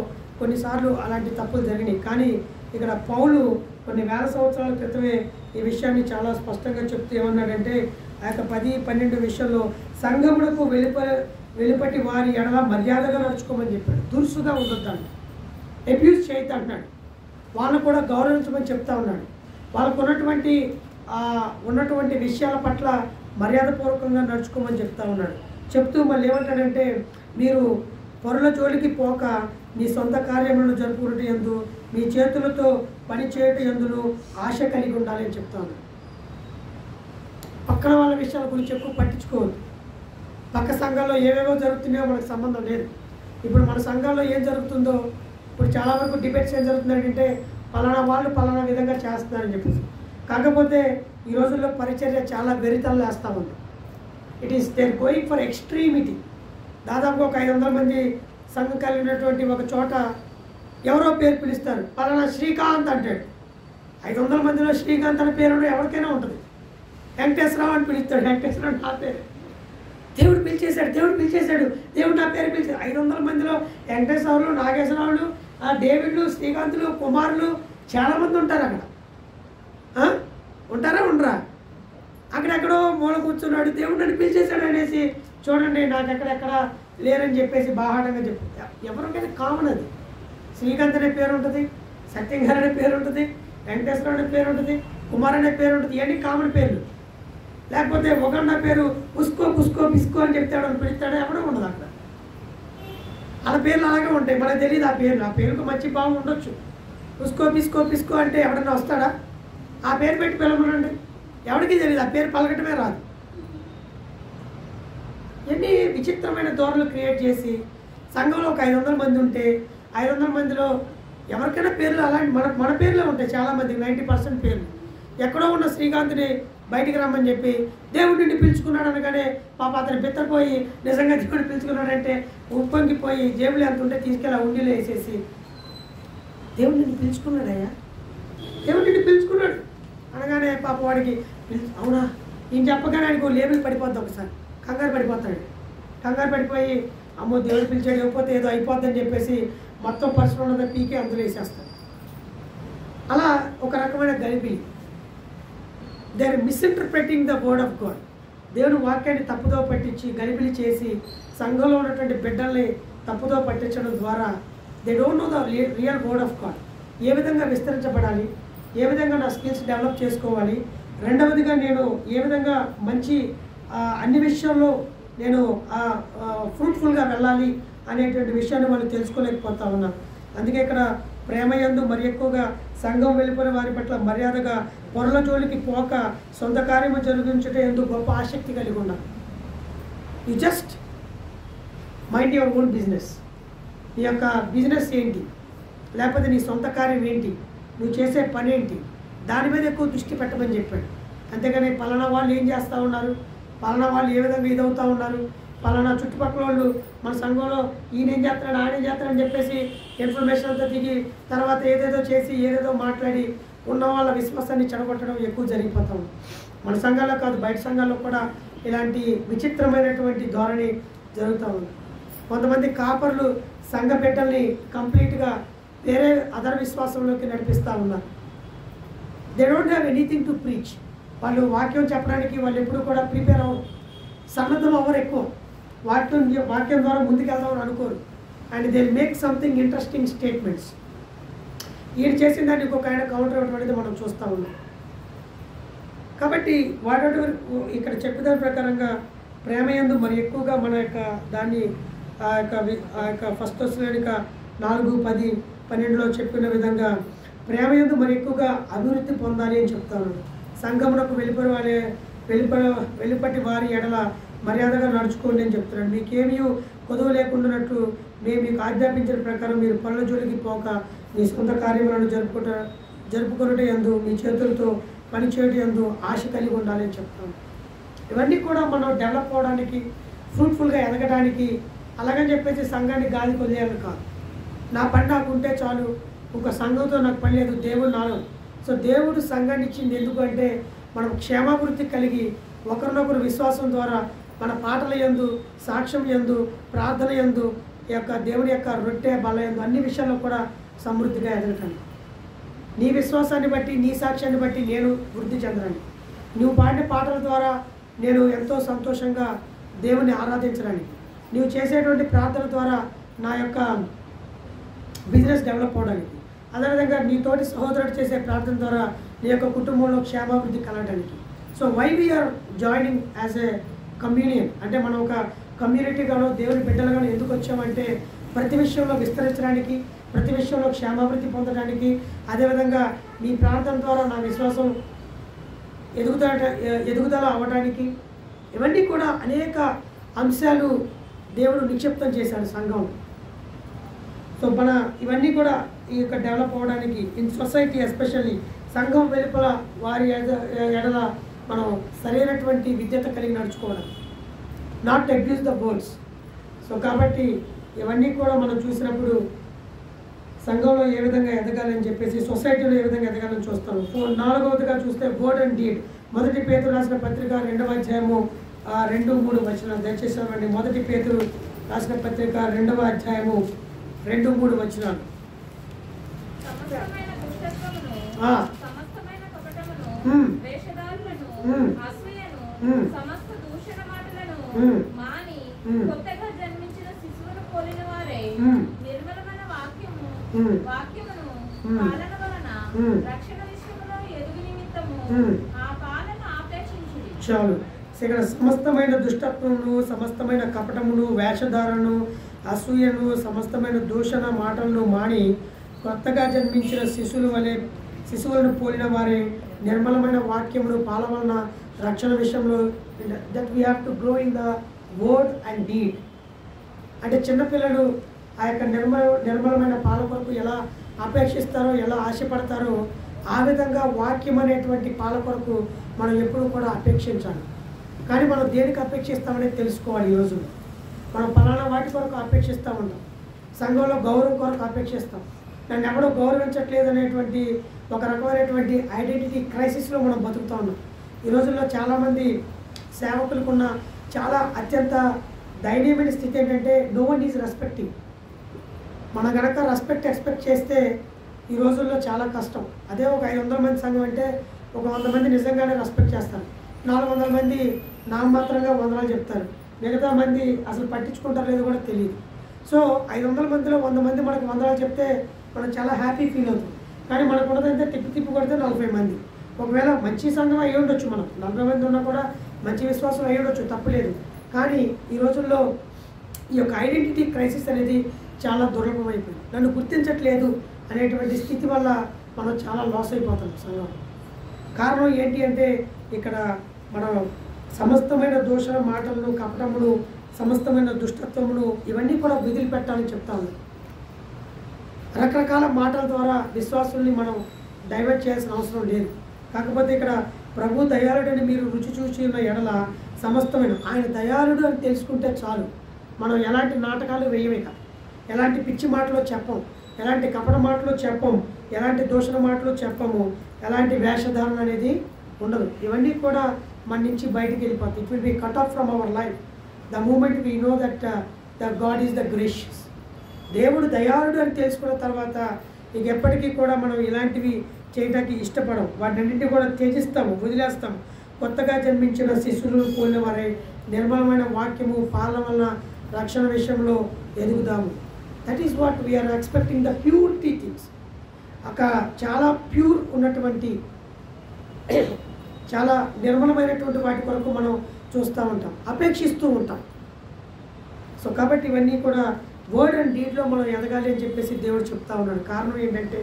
B: కొన్నిసార్లు అలాంటి తప్పులు జరిగినాయి. కానీ ఇక్కడ పౌలు కొన్ని వేల సంవత్సరాల క్రితమే ఈ విషయాన్ని చాలా స్పష్టంగా చెప్తూ ఏమన్నాడంటే ఆ యొక్క 10-12 విషయంలో సంఘమునకు వెలుపటి వారి ఎడల మర్యాదగా నడుచుకోమని చెప్పాడు. దురుసుగా ఉండొద్దాన్ని, అబ్యూజ్ చేయొద్దు అంటున్నాడు. వాళ్ళను కూడా గౌరవించమని చెప్తా ఉన్నాడు. వాళ్ళకు ఉన్నటువంటి విషయాల పట్ల మర్యాదపూర్వకంగా నడుచుకోమని చెప్తా ఉన్నాడు. చెప్తూ మళ్ళీ ఏమంటాడంటే మీరు పరుల జోలికి పోక మీ సొంత కార్యములను జరుపుకున్నట్టు యందు మీ చేతులతో పని చేయటం యందును ఆశ కలిగి ఉండాలి అని చెప్తా ఉన్నాడు. పక్కన వాళ్ళ విషయాల గురించి ఎక్కువ పట్టించుకోవద్దు. పక్క సంఘాల్లో ఏవేవో జరుగుతున్నాయో మనకు సంబంధం లేదు. ఇప్పుడు మన సంఘాల్లో ఏం జరుగుతుందో ఇప్పుడు చాలా వరకు డిబేట్స్ ఏం జరుగుతుందంటే పలానా వాళ్ళు పలానా విధంగా చేస్తున్నారని చెప్పేసి. కాకపోతే ఈ రోజుల్లో పరిచర్య చాలా వెరితలు వేస్తూ ఉంది. It is there going for extremity. దాదాపు ఒక 500 మంది సంఘం కలిగినటువంటి ఒక చోట ఎవరో పేరు పిలుస్తారు, పలానా శ్రీకాంత్ అంటాడు. 500 మందిలో శ్రీకాంత్ అనే పేరు ఎవరికైనా ఉంటుంది. వెంకటేశ్వరరావు అని పిలుస్తాడు, వెంకటేశ్వరరావు నా పేరు. దేవుడు పిలిచేశాడు, దేవుడు నా పేరు పిలిచాడు. 500 మందిలో వెంకటేశ్వరరావులు, నాగేశ్వరరావులు, డేవిడ్లు, శ్రీకాంతులు, కుమారులు చాలామంది ఉంటారు అక్కడ. ఉంటారా ఉండరా? అక్కడెక్కడో మూల కూర్చున్నాడు, దేవుడు నన్ను పిలిచేశాడు అనేసి చూడండి నాకు ఎక్కడెక్కడ లేరని చెప్పేసి బాహాటంగా చెప్పు. ఎవరికైనా కామన్ అది. శ్రీకాంత్ అనే పేరు ఉంటుంది, సత్యం గారు అనే పేరు ఉంటుంది, వెంకటేశ్వరరావు అనే పేరు ఉంటుంది, కుమార్ అనే పేరు ఉంటుంది. ఇవన్నీ కామన్ పేర్లు. లేకపోతే ఒకన్న పేరు ఉస్కో పుస్కో పిస్కో అని చెప్తాడు, అని పిలుస్తాడు, ఎవడో ఉండదు అక్కడ. వాళ్ళ పేర్లు అలాగే ఉంటాయి, మనకు తెలియదు ఆ పేర్లు. ఆ పేరుకు మంచి భావం ఉండొచ్చు. ఉస్కో పిస్కో పిస్కో అంటే ఎవడన్నా వస్తాడా? ఆ పేరు పెట్టి పిలవమనండి, ఎవరికి తెలియదు, ఆ పేరు పలకటమే రాదు. ఎన్ని విచిత్రమైన ధోరణులు క్రియేట్ చేసి సంఘంలో ఒక 500 మంది ఉంటే 500 మందిలో ఎవరికైనా పేర్లు అలాంటి మన పేర్లే ఉంటాయి. చాలామంది 90% పేర్లు. ఎక్కడో ఉన్న శ్రీకాంత్ని బయటికి రమ్మని చెప్పి దేవుడి నుండి పిలుచుకున్నాడు అనగానే పాప అతను బిత్తపోయి నిజంగా దేవుడిని పిలుచుకున్నాడంటే ఉప్పొంగిపోయి జేబులు ఎంత ఉంటే తీసుకెళ్ళి ఉండిలో వేసేసి దేవుడి నుండి పిలుచుకున్నాడయ్యా, దేవుడి నుండి పిలుచుకున్నాడు అనగానే పాప వాడికి అవునా ఈయన చెప్పగానే ఆయనకు లేబుల్ పడిపోద్ది. ఒకసారి కంగారు పడిపోతాడు. కంగారు పడిపోయి అమ్మో దేవుడు పిలిచాడు, లేకపోతే ఏదో అయిపోద్దని చెప్పేసి మొత్తం పరిశ్రమ ఉన్నది పీకే అందులో వేసేస్తాడు. అలా ఒక రకమైన గలిబిలి. They are misinterpreting the word of God. దేవుని వాక్యాన్ని తప్పుదో పట్టించి గలిబిలి చేసి సంఘంలో ఉన్నటువంటి బిడ్డల్ని తప్పుదో పట్టించడం ద్వారా they don't know the real word of God. ఏ విధంగా విస్తరించబడాలి, ఏ విధంగా నా స్కిల్స్ డెవలప్ చేసుకోవాలి, రెండవదిగా నేను ఏ విధంగా మంచి అన్ని విషయాల్లో నేను ఫ్రూట్ఫుల్గా వెళ్ళాలి అనేటువంటి విషయాన్ని వాళ్ళు తెలుసుకోలేకపోతా ఉన్నారు. అందుకే ఇక్కడ ప్రేమయందు మరి ఎక్కువగా సంఘం వెళ్ళిపోయిన వారి పట్ల మర్యాదగా పొరల జోలికి పోక సొంత కార్యము జరిగించడం ఎందుకు గొప్ప ఆసక్తి కలిగి ఉన్నారు. You just mind your own business. నీ యొక్క బిజినెస్ ఏంటి, లేకపోతే నీ సొంత కార్యం ఏంటి, నువ్వు చేసే పని ఏంటి, దాని మీద ఎక్కువ దృష్టి పెట్టమని చెప్పాడు. అంతేగాని పలానా వాళ్ళు ఏం చేస్తూ ఉన్నారు, పలానా వాళ్ళు ఏ విధంగా ఇదవుతూ ఉన్నారు, పలానా చుట్టుపక్కల వాళ్ళు మన సంఘంలో ఈయన ఏం చేస్తున్నాడు ఆయన ఏం చేస్తున్నాడని చెప్పేసి ఇన్ఫర్మేషన్ అంతా దిగి తర్వాత ఏదేదో చేసి ఏదేదో మాట్లాడి ఉన్న వాళ్ళ విశ్వాసాన్ని చెడగొట్టడం ఎక్కువ జరిగిపోతాం. మన సంఘాల్లో కాదు, బయట సంఘాల్లో కూడా ఇలాంటి విచిత్రమైనటువంటి ధోరణి జరుగుతూ ఉంది. కొంతమంది కాపర్లు సంఘ బిడ్డల్ని కంప్లీట్గా వేరే అదర్ విశ్వాసంలోకి నడిపిస్తూ ఉన్నారు. They don't have anything to preach. వాళ్ళు వాక్యం చెప్పడానికి వాళ్ళు ఎప్పుడు కూడా ప్రిపేర్ అవ్వరు, సన్నద్ధం అవ్వరు ఎక్కువ. వాక్యం ద్వారా ముందుకెళ్దామని అనుకోరు. And they make something interesting statements. ఈయన చేసిన దాన్ని ఇంకొక ఆయన కౌంటర్ ఇవ్వడం అనేది మనం చూస్తూ ఉన్నాం. కాబట్టి వాట్ ఇక్కడ చెప్పేదాని ప్రకారంగా ప్రేమయందు మరి ఎక్కువగా మన యొక్క దాన్ని ఆ యొక్క ఫస్ట్ దశలోనిక 4:10-12 చెప్పిన విధంగా ప్రేమయందు మరి ఎక్కువగా అభివృద్ధి పొందాలి అని చెప్తాను. సంఘమునకు వెలుపటి వారి ఎడల మర్యాదగా నడుచుకోండి అని చెప్తున్నాడు. మీకేమీ కొదువు లేకుండానట్లు మేము మీకు ఆజ్ఞాపించిన ప్రకారం మీరు పనుల జోలికి పోక మీ సొంత కార్యములను జరుపుకొనుట యందు మీ చేతులతో పని చేయడం యందు ఆశ కలిగి ఉండాలి అని చెప్తాం. ఇవన్నీ కూడా మనం డెవలప్ అవ్వడానికి, ఫ్రూట్ఫుల్గా ఎదగడానికి, అలాగని చెప్పేసి సంఘాన్ని గాలికి వదిలేయాలి కాదు. నా పని నాకు ఉంటే చాలు, ఒక సంఘంతో నాకు పని లేదు, దేవుడు నాలో. సో దేవుడు సంఘాన్ని ఇచ్చింది ఎందుకు అంటే మనం క్షేమాభివృద్ధి కలిగి ఒకరినొకరు విశ్వాసం ద్వారా మన పాటల యందు, సాక్ష్యం యందు, ప్రార్థన యందు, ఈ యొక్క దేవుని యొక్క రొట్టె బల యందు అన్ని విషయాల్లో కూడా సమృద్ధిగా ఎదగటానికి, నీ విశ్వాసాన్ని బట్టి నీ సాక్ష్యాన్ని బట్టి నేను వృద్ధి చెందడానికి, నువ్వు పాడిన పాటల ద్వారా నేను ఎంతో సంతోషంగా దేవుని ఆరాధించడానికి, నువ్వు చేసేటువంటి ప్రార్థన ద్వారా నా యొక్క బిజినెస్ డెవలప్ అవడానికి, అదేవిధంగా నీ తోటి సహోదరుడు చేసే ప్రార్థన ద్వారా నీ యొక్క కుటుంబంలో క్షేమాభివృద్ధి కలగడానికి. So why we are joining as a communion అంటే మనం ఒక కమ్యూనిటీగానో దేవుని బిడ్డలుగానో ఎందుకు వచ్చామంటే ప్రతి విషయంలో విస్తరించడానికి, ప్రతి విషయంలో క్షేమాభివృద్ధి అదేవిధంగా మీ ప్రార్థన ద్వారా నా విశ్వాసం ఎదుగుదల అవ్వడానికి, ఇవన్నీ కూడా అనేక అంశాలు దేవుడు నిక్షిప్తం చేశాడు సంఘం. సో మన ఇవన్నీ కూడా ఈ యొక్క డెవలప్ అవ్వడానికి ఇన్ సొసైటీ ఎస్పెషల్లీ సంఘం వెలుపల వారి ఎడల మనం సరైనటువంటి విద్యత కలిగి నడుచుకోవడం, not abuse the words. So కాబట్టి ఇవన్నీ కూడా మనం చూసినప్పుడు సంఘంలో ఏ విధంగా ఎదగాలని చెప్పేసి, సొసైటీలో ఏ విధంగా ఎదగాలని చూస్తాము. 4వదిగా చూస్తే వర్డ్ అండ్ డీడ్. 1 పేతురు రాసిన పత్రిక 2వ అధ్యాయము 2-3 వచనాలు దయచేసి చదవండి. 1 పేతురు రాసిన పత్రిక 2వ అధ్యాయము 2-3 వచనాలు. చాలు. ఇక్కడ సమస్తమైన దుష్టత్వమును, సమస్తమైన కపటమును, వేషధారను, అసూయను, సమస్తమైన దూషణ మాటలను మాని కొత్తగా జన్మించిన శిశువులను పోలిన వారి నిర్మలమైన వాక్యమును పాల వలన రక్షణ విషయంలో that we have to grow in the word and deed. అంటే చిన్నపిల్లలు ఆ యొక్క నిర్మలమైన పాల కొరకు ఎలా అపేక్షిస్తారో, ఎలా ఆశపడతారో ఆ విధంగా వాక్యం అనేటువంటి పాల కొరకు మనం ఎప్పుడూ కూడా అపేక్షించాలి. కానీ మనం దేనికి అపేక్షిస్తామనేది తెలుసుకోవాలి. ఈ రోజుల్లో మనం పలానా వాటి కొరకు అపేక్షిస్తూ ఉంటాం. సంఘంలో గౌరవం కొరకు అపేక్షిస్తాం. నన్ను ఎవడో గౌరవించట్లేదు అనేటువంటి ఒక రకమైనటువంటి ఐడెంటిటీ క్రైసిస్లో మనం బతుకుతూ ఉన్నాం. ఈ రోజుల్లో చాలామంది సేవకులకున్న చాలా అత్యంత దయనీయమైన స్థితి ఏంటంటే నో వన్ ఈజ్ రెస్పెక్టింగ్. మనం కనుక రెస్పెక్ట్ ఎక్స్పెక్ట్ చేస్తే ఈ రోజుల్లో చాలా కష్టం. అదే ఒక 500 మంది సంఘం అంటే ఒక 100 మంది నిజంగానే రెస్పెక్ట్ చేస్తారు, 400 మంది నామమాత్రంగా వందనాలు చెప్తారు, మిగతా మంది అసలు పట్టించుకుంటారు లేదో కూడా తెలియదు. సో 500 మందిలో 100 మంది మనకు వందనాలు చెప్తే మనం చాలా హ్యాపీ ఫీల్ అవుతుంది. కానీ మనకు ఉన్నదంటే తిప్పి కొడితే 40 మంది. ఒకవేళ మంచి సంఘం అయ్యి ఉండొచ్చు, మనం 40 మంది ఉన్నా కూడా మంచి విశ్వాసం అయ్యి ఉండొచ్చు, తప్పులేదు. కానీ ఈ రోజుల్లో ఈ యొక్క ఐడెంటిటీ క్రైసిస్ అనేది చాలా దుర్లభమైపోయింది. నన్ను గుర్తించట్లేదు అనేటువంటి స్థితి వల్ల మనం చాలా లాస్ అయిపోతాం సంఘం. కారణం ఏంటి అంటే ఇక్కడ మనం సమస్తమైన దోషణ మాటలను, కపటమును, సమస్తమైన దుష్టత్వమును ఇవన్నీ కూడా వదిలిపెట్టాలని చెప్తాము. రకరకాల మాటల ద్వారా విశ్వాసుల్ని మనం డైవర్ట్ చేయాల్సిన అవసరం లేదు. కాకపోతే ఇక్కడ ప్రభు దయాళుడని మీరు రుచి చూసి ఉన్న ఎడల సమస్తమైన ఆయన దయాళుడు అని తెలుసుకుంటే చాలు. మనం ఎలాంటి నాటకాలు వేయమేక, ఎలాంటి పిచ్చి మాటలు చెప్పం, ఎలాంటి కపట మాటలు చెప్పం, ఎలాంటి దూషణ మాటలు చెప్పము, ఎలాంటి వేషధారణ అనేది ఉండదు. ఇవన్నీ కూడా మన నుంచి బయటికి వెళ్ళిపోతాయి. It will be cut off from our life the moment we know that the God is the gracious. దేవుడు దయాళుడు అని తెలుసుకున్న తర్వాత ఇక ఎప్పటికీ కూడా మనం ఇలాంటివి చేయడానికి ఇష్టపడం, వాటిన్నింటినీ కూడా త్యజిస్తాము, వదిలేస్తాము. కొత్తగా జన్మించిన శిశువులు పోలిన వారే నిర్మలమైన వాక్యము పాలన వలన రక్షణ విషయంలో ఎదుగుదాము. That is what we are expecting the pure teachings. అక్కడ చాలా ప్యూర్ ఉన్నటువంటి చాలా నిర్మలమైనటువంటి వాటి కొరకు మనం చూస్తూ ఉంటాం, అపేక్షిస్తూ ఉంటాం. సో కాబట్టి ఇవన్నీ కూడా వర్డ్ అండ్ డీడ్లో మనం ఎదగాలి అని చెప్పేసి దేవుడు చెప్తా ఉన్నాడు. కారణం ఏంటంటే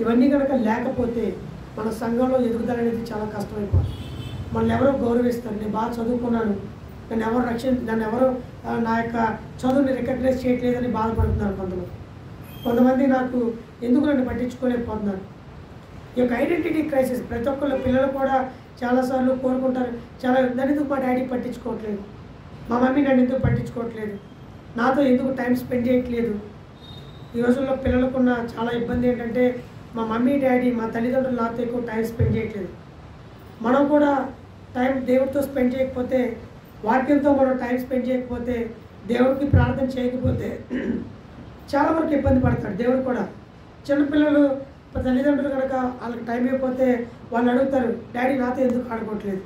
B: ఇవన్నీ కనుక లేకపోతే మన సంఘంలో ఎదుగుదల అనేది చాలా కష్టమైపోతుంది. మనల్ని ఎవరో గౌరవిస్తారు, నేను బాగా చదువుకున్నాను, నన్ను ఎవరు నా యొక్క చదువుని రికగ్నైజ్ చేయట్లేదని బాధపడుతున్నారు కొంతమంది నాకు ఎందుకు నన్ను పట్టించుకోలేకపోతున్నారు. ఈ యొక్క ఐడెంటిటీ క్రైసిస్ ప్రతి ఒక్కళ్ళు పిల్లలు కూడా చాలాసార్లు కోరుకుంటారు, నన్ను ఎందుకు మా డాడీ పట్టించుకోవట్లేదు, మా మమ్మీ నన్ను ఎందుకు పట్టించుకోవట్లేదు, నాతో ఎందుకు టైం స్పెండ్ చేయట్లేదు. ఈ రోజుల్లో పిల్లలకున్న చాలా ఇబ్బంది ఏంటంటే మా మమ్మీ డాడీ మా తల్లిదండ్రులు నాతో ఎక్కువ టైం స్పెండ్ చేయట్లేదు. మనం కూడా టైం దేవుడితో స్పెండ్ చేయకపోతే, వాక్యంతో మనం టైం స్పెండ్ చేయకపోతే, దేవుడికి ప్రార్థన చేయకపోతే చాలా వరకు ఇబ్బంది పడతాడు దేవుడు కూడా. చిన్నపిల్లలు తల్లిదండ్రులు కనుక వాళ్ళకి టైం అయిపోతే వాళ్ళు అడుగుతారు, డాడీ నాతో ఎందుకు ఆడుకోవట్లేదు,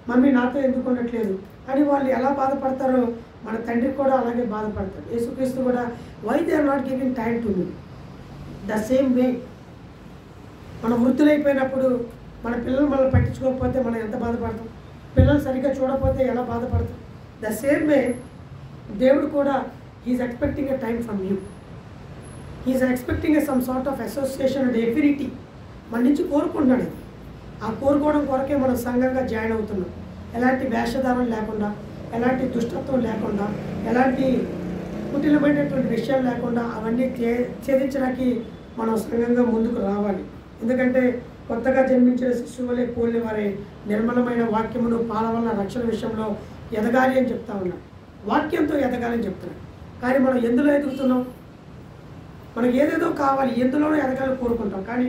B: మమ్మీ నాతో ఎందుకు ఉండట్లేదు అని. వాళ్ళు ఎలా బాధపడతారో మన తండ్రి కూడా అలాగే బాధపడతాడు. యేసుక్రీస్తు కూడా why they are not giving time to me. The same way మనం వృద్ధులైపోయినప్పుడు మన పిల్లలు మనల్ని పట్టించుకోకపోతే మనం ఎంత బాధపడతాం, పిల్లలు సరిగ్గా చూడకపోతే ఎలా బాధపడతాం. ద సేమ్ వే దేవుడు కూడా he is expecting a time from you. He is expecting a some sort of association and affinity మన నుంచి కోరుకుంటున్నాడు. ఆ కోరుకోవడం కొరకే మనం సంఘంగా జాయిన్ అవుతున్నాం. ఎలాంటి వేషధారం లేకుండా, ఎలాంటి దుష్టత్వం లేకుండా, ఎలాంటి కుటిలమైనటువంటి విషయాలు లేకుండా అవన్నీ ఛేదించడానికి మనం సంఘంగా ముందుకు రావాలి. ఎందుకంటే కొత్తగా జన్మించిన శిశువులే పోలిన వారే నిర్మలమైన వాక్యమును పాల వలన రక్షణ విషయంలో ఎదగాలి అని చెప్తా ఉన్నాం. వాక్యంతో ఎదగాలని చెప్తున్నాం. కానీ మనం ఎందులో ఎదుగుతున్నాం? మనకు ఏదేదో కావాలి, ఎందులోనూ ఎదగాలని కోరుకుంటాం. కానీ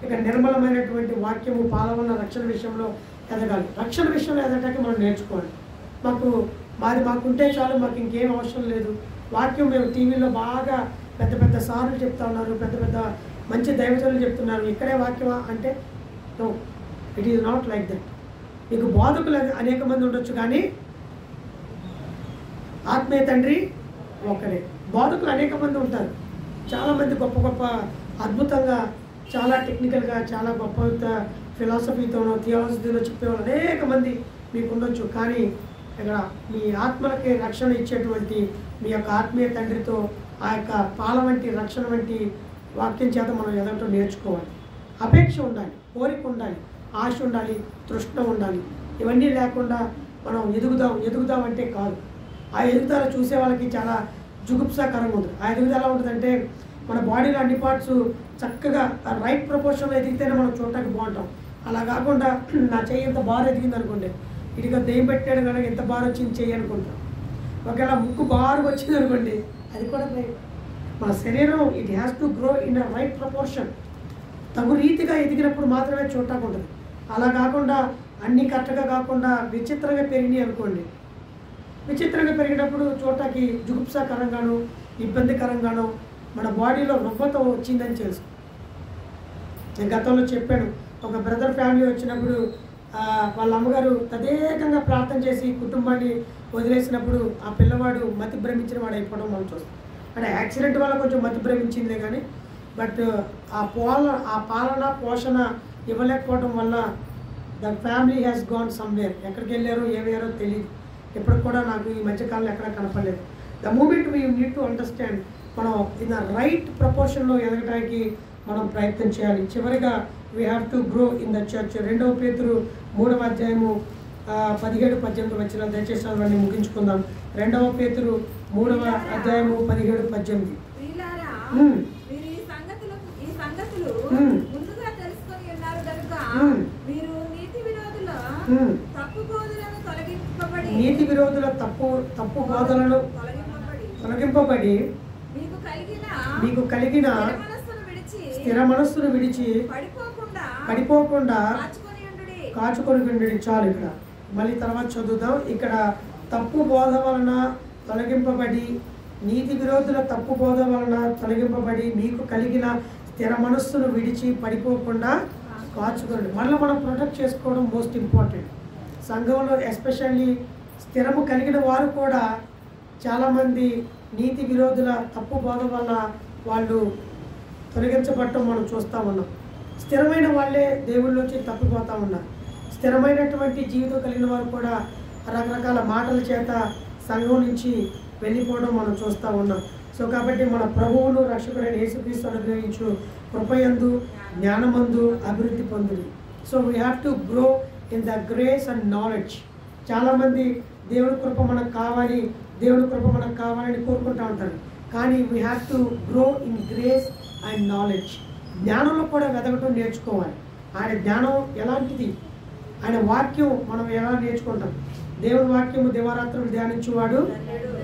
B: ఇక నిర్మలమైనటువంటి వాక్యము పాల వలన రక్షణ విషయంలో ఎదగాలి. రక్షణ విషయంలో ఎదగటానికి మనం నేర్చుకోవాలి. మాకుంటే చాలు, మాకు ఇంకేం అవసరం లేదు. వాక్యం మేము టీవీలో బాగా పెద్ద పెద్ద సార్లు చెప్తా ఉన్నారు, పెద్ద పెద్ద మంచి దైవజనులు చెప్తున్నారు, ఇక్కడే వాక్యమా అంటే no, it is not like that. మీకు బోధకులు అనేక మంది ఉండొచ్చు, కానీ ఆత్మీయ తండ్రి ఒక్కడే. బోధకులు అనేక మంది ఉంటారు, చాలామంది గొప్ప గొప్ప అద్భుతంగా, చాలా టెక్నికల్గా, చాలా గొప్ప ఫిలాసఫీతోనో థియాలజీతోనో చెప్పేవాళ్ళు అనేక మంది మీకు ఉండొచ్చు. కానీ ఇక్కడ మీ ఆత్మలకి రక్షణ ఇచ్చేటువంటి మీ యొక్క ఆత్మీయ తండ్రితో ఆ యొక్క పాల వంటి రక్షణ వంటి వాక్యం చేత మనం ఎదగటం నేర్చుకోవాలి. అపేక్ష ఉండాలి, కోరిక ఉండాలి, ఆశ ఉండాలి, తృష్ణ ఉండాలి. ఇవన్నీ లేకుండా మనం ఎదుగుదాం అంటే కాదు. ఆ ఎదుగుదల చూసే వాళ్ళకి చాలా జుగుప్సాకరంగా ఉంటుంది. ఆ ఎదుగుదల ఎలా ఉంటుందంటే మన బాడీలో అన్ని పార్ట్స్ చక్కగా రైట్ ప్రపోర్షన్లో ఎదిగితేనే మనం చూడటానికి బాగుంటాం. అలా కాకుండా నా చెయ్యి ఎంత బాగా ఎదిగింది అనుకోండి, ఇటుగా దెయ్యం పెట్టాడు కనుక ఎంత బాగా వచ్చింది చెయ్యి అనుకుంటాం. ఒకవేళ ముక్కు బాగా వచ్చింది అనుకోండి, అది కూడా మన శరీరం it has to grow in a right proportion. తగు రీతిగా ఎదిగినప్పుడు మాత్రమే చూడటానికి ఉంటుంది. అలా కాకుండా అన్నీ కరెక్ట్గా కాకుండా విచిత్రంగా పెరిగినాయి అనుకోండి, విచిత్రంగా పెరిగినప్పుడు చూడటానికి జుగుప్సాకరంగాను ఇబ్బందికరంగాను మన బాడీలో రుగ్మత వచ్చిందని తెలుసు. నేను గతంలో చెప్పాను, ఒక బ్రదర్ ఫ్యామిలీ వచ్చినప్పుడు వాళ్ళ అమ్మగారు తదేకంగా ప్రార్థన చేసి కుటుంబాన్ని వదిలేసినప్పుడు ఆ పిల్లవాడు మతి భ్రమించిన వాడు అయిపోవడం మనం చూస్తాం. అంటే యాక్సిడెంట్ వల్ల కొంచెం మతి భ్రమించిందే కానీ, బట్ ఆ పాలన పోషణ ఇవ్వలేకపోవడం వల్ల the family has gone somewhere. ఎక్కడికి వెళ్ళారో ఏమయ్యారో తెలియదు. ఎప్పటికి కూడా నాకు ఈ మధ్యకాలంలో ఎక్కడ కనపడలేదు. The moment we need to understand, మనం ఇన్ ద రైట్ ప్రపోర్షన్లో ఎదగడానికి మనం ప్రయత్నం చేయాలి. చివరిగా we have to grow in the church. 2వ పేతురు 3వ అధ్యాయము 17-18 వచ్చిన దయచేసి అవన్నీ ముగించుకుందాం. 2వ పేతురు 3వ అధ్యాయము 17-18. నీతి విరోధుల తప్పు బోధనలు తొలగింపబడి మీకు కలిగిన స్థిర మనస్సును విడిచి పడిపోకుండా కాచుకొని ఉండండి. చాలు. ఇక్కడ మళ్ళీ తర్వాత చదువుదాం. ఇక్కడ తప్పు బోధ వలన తొలగింపబడి నీతి విరోధుల తప్పు బోధ వలన తొలగింపబడి మీకు కలిగిన స్థిర మనస్సును విడిచి పడిపోకుండా కాచుకోండి. మళ్ళీ మనం ప్రొటెక్ట్ చేసుకోవడం మోస్ట్ ఇంపార్టెంట్. సంఘంలో ఎస్పెషల్లీ స్థిరము కలిగిన వారు కూడా చాలామంది నీతి విరోధుల తప్పు బోధ వల్ల వాళ్ళు తొలగించబడటం మనం చూస్తూ ఉన్నాం. స్థిరమైన వాళ్ళే దేవుళ్ళలోంచి తప్పిపోతూ ఉన్నారు. స్థిరమైనటువంటి జీవితం కలిగిన వారు కూడా రకరకాల మాటల చేత సంఘం నుంచి వెళ్ళిపోవడం మనం చూస్తూ ఉన్నాం. సో కాబట్టి మన ప్రభువును రక్షకుడైన యేసుక్రీస్తు అనుగ్రహించు కృపయందు జ్ఞానమందు అభివృద్ధి పొందుడి. So we have to grow in the grace and knowledge. చాలామంది దేవుని కృప మనకు కావాలి, దేవుని కృప మనకు కావాలని కోరుకుంటూ ఉంటారు. కానీ we have to grow in grace and knowledge. జ్ఞానంలో కూడా వెతకటం నేర్చుకోవాలి. ఆయన జ్ఞానం ఎలాంటిది, ఆయన వాక్యం మనం ఎలా నేర్చుకుంటాం. దేవుని వాక్యము దివారాత్రులు ధ్యానించేవాడు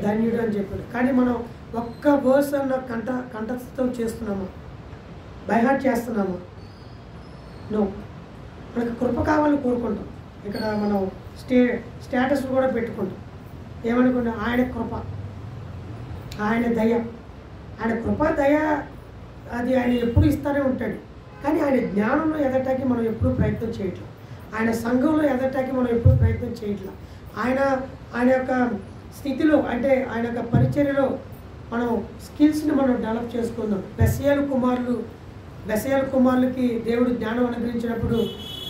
B: ధన్యుడు అని చెప్పాడు. కానీ మనం ఒక్క వర్స్ అన్న కంఠస్థం చేస్తున్నాము, బైహార్ట్ చేస్తున్నాము. నో, మనకు కృప కావాలని కోరుకుంటాం. ఇక్కడ మనం స్టేటస్ కూడా పెట్టుకుంటాం. ఏమనుకుంటాం? ఆయన కృప, ఆయన దయ. ఆయన కృప దయ అది ఆయన ఎప్పుడు ఇస్తూనే ఉంటాడు. కానీ ఆయన జ్ఞానంలో ఎదటానికి మనం ఎప్పుడూ ప్రయత్నం చేయట్లేదు. ఆయన సంఘంలో ఎదటానికి మనం ఎప్పుడూ ప్రయత్నం చేయట్లేదు. ఆయన యొక్క స్థితిలో అంటే ఆయన యొక్క పరిచర్యలో మనం స్కిల్స్ని మనం డెవలప్ చేసుకుందాం. బెసయేలు కుమారులకి దేవుడు జ్ఞానం అనుగ్రహించినప్పుడు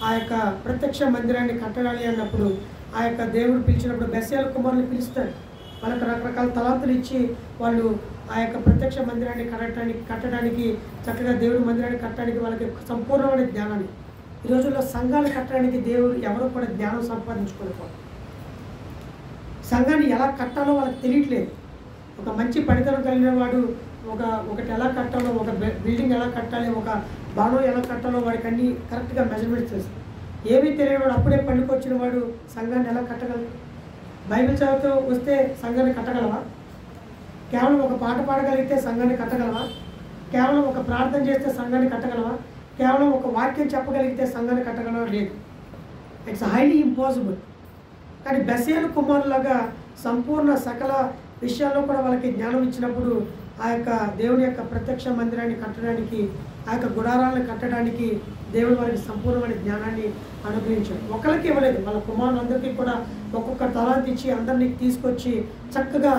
B: ఆ యొక్క ప్రత్యక్ష మందిరాన్ని కట్టడాలి అన్నప్పుడు ఆ యొక్క దేవుడు పిలిచినప్పుడు బెసయేలు కుమారులు పిలుస్తాడు. వాళ్ళకి రకరకాల తలాంతులు ఇచ్చి వాళ్ళు ఆ యొక్క ప్రత్యక్ష మందిరాన్ని కట్టడానికి చక్కగా దేవుడి మందిరాన్ని కట్టడానికి వాళ్ళకి సంపూర్ణమైన జ్ఞానాన్ని. ఈ రోజుల్లో సంఘాలు కట్టడానికి దేవుడు ఎవరు కూడా జ్ఞానం సంపాదించుకోలేకపోతారు. సంఘాన్ని ఎలా కట్టాలో వాళ్ళకి తెలియట్లేదు. ఒక మంచి పనితనం కలిగిన వాడు ఒకటి ఎలా కట్టాలో, ఒక బిల్డింగ్ ఎలా కట్టాలి, ఒక భవనం ఎలా కట్టాలో వాడికి అన్నీ కరెక్ట్గా మెజర్మెంట్స్ చేస్తాడు. ఏమీ తెలియనివాడు అప్పుడే పనికొచ్చిన వాడు సంఘాన్ని ఎలా కట్టగలడు? బైబిల్ చదువుతూ వస్తే సంఘాన్ని కట్టగలవా? కేవలం ఒక పాట పాడగలిగితే సంఘాన్ని కట్టగలవా? కేవలం ఒక ప్రార్థన చేస్తే సంఘాన్ని కట్టగలవా? కేవలం ఒక వాక్యం చెప్పగలిగితే సంఘాన్ని కట్టగలవా? లేదు. It's highly impossible. కానీ బెసయేలు కుమారులాగా సంపూర్ణ సకల విషయాల్లో కూడా వాళ్ళకి జ్ఞానం ఇచ్చినప్పుడు ఆ యొక్క దేవుని యొక్క ప్రత్యక్ష మందిరాన్ని కట్టడానికి, ఆ యొక్క గుడారాలను కట్టడానికి దేవుడు వారికి సంపూర్ణమైన జ్ఞానాన్ని అనుగ్రహించాడు. ఒకరికి ఇవ్వలేదు, వాళ్ళ కుమారులందరికీ కూడా ఒక్కొక్క తలాంతి ఇచ్చి అందరినీ తీసుకొచ్చి చక్కగా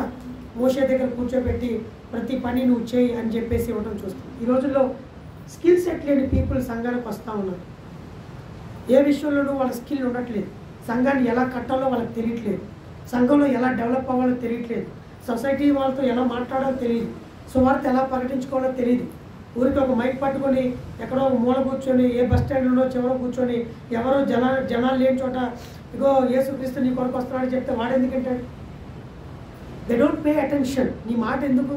B: మోషే దగ్గర కూర్చోబెట్టి ప్రతి పని నువ్వు చేయి అని చెప్పేసి ఇవ్వడం చూస్తాం. ఈ రోజుల్లో స్కిల్ సెట్ లేని పీపుల్ సంఘానికి వస్తూ ఉన్నారు. ఏ విషయంలోనూ వాళ్ళ స్కిల్ ఉండట్లేదు. సంఘాన్ని ఎలా కట్టాలో వాళ్ళకి తెలియట్లేదు. సంఘంలో ఎలా డెవలప్ అవ్వాలో తెలియట్లేదు. సొసైటీ వాళ్ళతో ఎలా మాట్లాడాలో తెలియదు. సువార్త ఎలా ప్రకటించుకోవాలో తెలియదు. ఊరికి ఒక మైక్ పట్టుకొని ఎక్కడో ఒక మూల కూర్చొని, ఏ బస్ స్టాండ్లో చివరో కూర్చొని ఎవరో జనాలు లేని చోట ఇగో యేసుక్రీస్తు నీ కొరకు వస్తున్నాడని చెప్తే వాడెందుకు వింటాడు? They don't pay attention. నీ మాట ఎందుకు?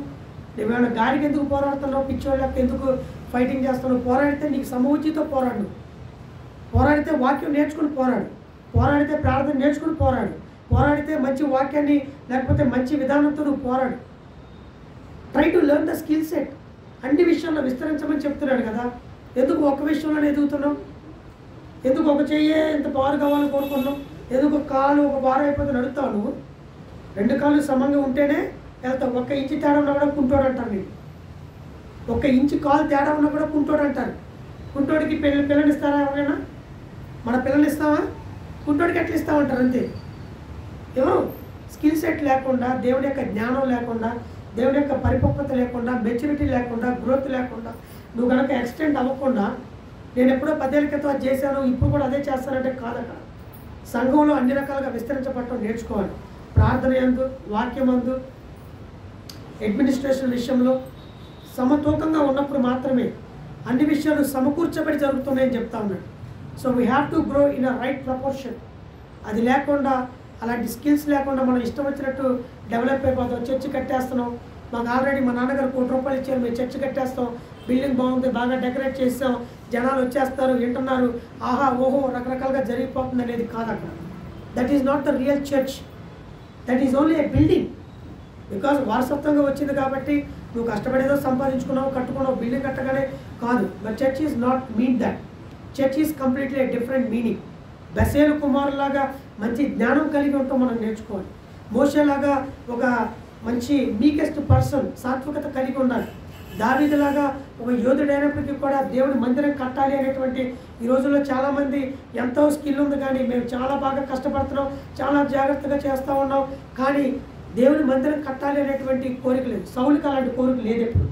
B: నువ్వేమైనా గాలికి ఎందుకు పోరాడుతున్నావు? పిచ్చోళ్ళకి ఎందుకు ఫైటింగ్ చేస్తున్నావు? పోరాడితే నీకు సమూచితో పోరాడు. పోరాడితే వాక్యం నేర్చుకుని పోరాడు. పోరాడితే ప్రార్థన నేర్చుకుని పోరాడు. పోరాడితే మంచి వాక్యాన్ని లేకపోతే మంచి విధానంతో నువ్వు పోరాడు. Try to learn the skill set. అన్ని విషయాల్లో విస్తరించమని చెప్తున్నాడు కదా. ఎందుకు ఒక విషయంలోనే ఎదుగుతున్నావు? ఎందుకు ఒక చెయ్యే ఇంత బారు కావాలని కోరుకుంటున్నావు? ఎందుకు ఒక కాలు ఒక బారు అయిపోతే నడుస్తావు? నువ్వు రెండు కాళ్ళు సమంగా ఉంటేనే వెళ్తావు. ఒక్క ఇంచు తేడా ఉన్నా కూడా కుంటోడు అంటారు. నీకు ఒక్క ఇంచు కాలు తేడా ఉన్నా కూడా కుంటోడు అంటారు. కుంటోడికి పిల్లనిస్తారా ఎవరైనా? మన పిల్లలు ఇస్తావా? కుంటోడికి ఎట్లా ఇస్తామంటారు అంతే. ఎవరు స్కిల్ సెట్ లేకుండా, దేవుడి యొక్క జ్ఞానం లేకుండా, దేవుడి యొక్క పరిపక్వత లేకుండా, మెచ్యూరిటీ లేకుండా, గ్రోత్ లేకుండా నువ్వు కనుక ఎక్స్టెండ్ అవ్వకుండా నేను ఎప్పుడో 10 ఏళ్ల క్రితం అది చేశాను ఇప్పుడు కూడా అదే చేస్తానంటే కాదట. సంఘంలో అన్ని రకాలుగా విస్తరించబడటం నేర్చుకోవాలి. ప్రార్థన యందు, వాక్యమందు, అడ్మినిస్ట్రేషన్ విషయంలో సమతూకంగా ఉన్నప్పుడు మాత్రమే అన్ని విషయాలు సమకూర్చబడి జరుగుతున్నాయని చెప్తా ఉన్నాడు. So we have to grow in a right proportion. అది లేకుండా, అలాంటి స్కిల్స్ లేకుండా మనం ఇష్టం వచ్చినట్టు డెవలప్ అయిపోతాం. చర్చి కట్టేస్తున్నాం, మాకు ఆల్రెడీ మా నాన్నగారు ₹1 ఇచ్చారు, మేము చర్చి కట్టేస్తాం, బిల్డింగ్ బాగుంది, బాగా డెకరేట్ చేస్తాం, జనాలు వచ్చేస్తారు, వింటున్నారు, ఆహా ఓహో రకరకాలుగా జరిగిపోతుంది అనేది కాదు అక్కడ. That is not the real church. That is only A building. Because వారసత్వంగా వచ్చింది కాబట్టి నువ్వు కష్టపడేదో సంపాదించుకున్నావు, కట్టుకున్నావు, బిల్డింగ్ కట్టగానే కాదు. But church is not mean that. Church is completely a different meaning. బెసయేలు కుమారులాగా మంచి జ్ఞానం కలిగి ఉంటాం మనం నేర్చుకోవాలి. మోషేలాగా ఒక మంచి మీకెస్ట్ పర్సన్, సాత్వికత కలిగి ఉండాలి. దావీదులాగా ఒక యోధుడైనప్పటికీ కూడా దేవుడి మందిరం కట్టాలి అనేటువంటి ఈ రోజుల్లో చాలామంది ఎంతో స్కిల్ ఉంది, కానీ మేము చాలా బాగా కష్టపడుతున్నాం, చాలా జాగ్రత్తగా చేస్తూ ఉన్నాం, కానీ దేవుడి మందిరం కట్టాలి అనేటువంటి కోరిక లేదు. సౌలుకి అలాంటి కోరిక లేదు. ఎప్పుడు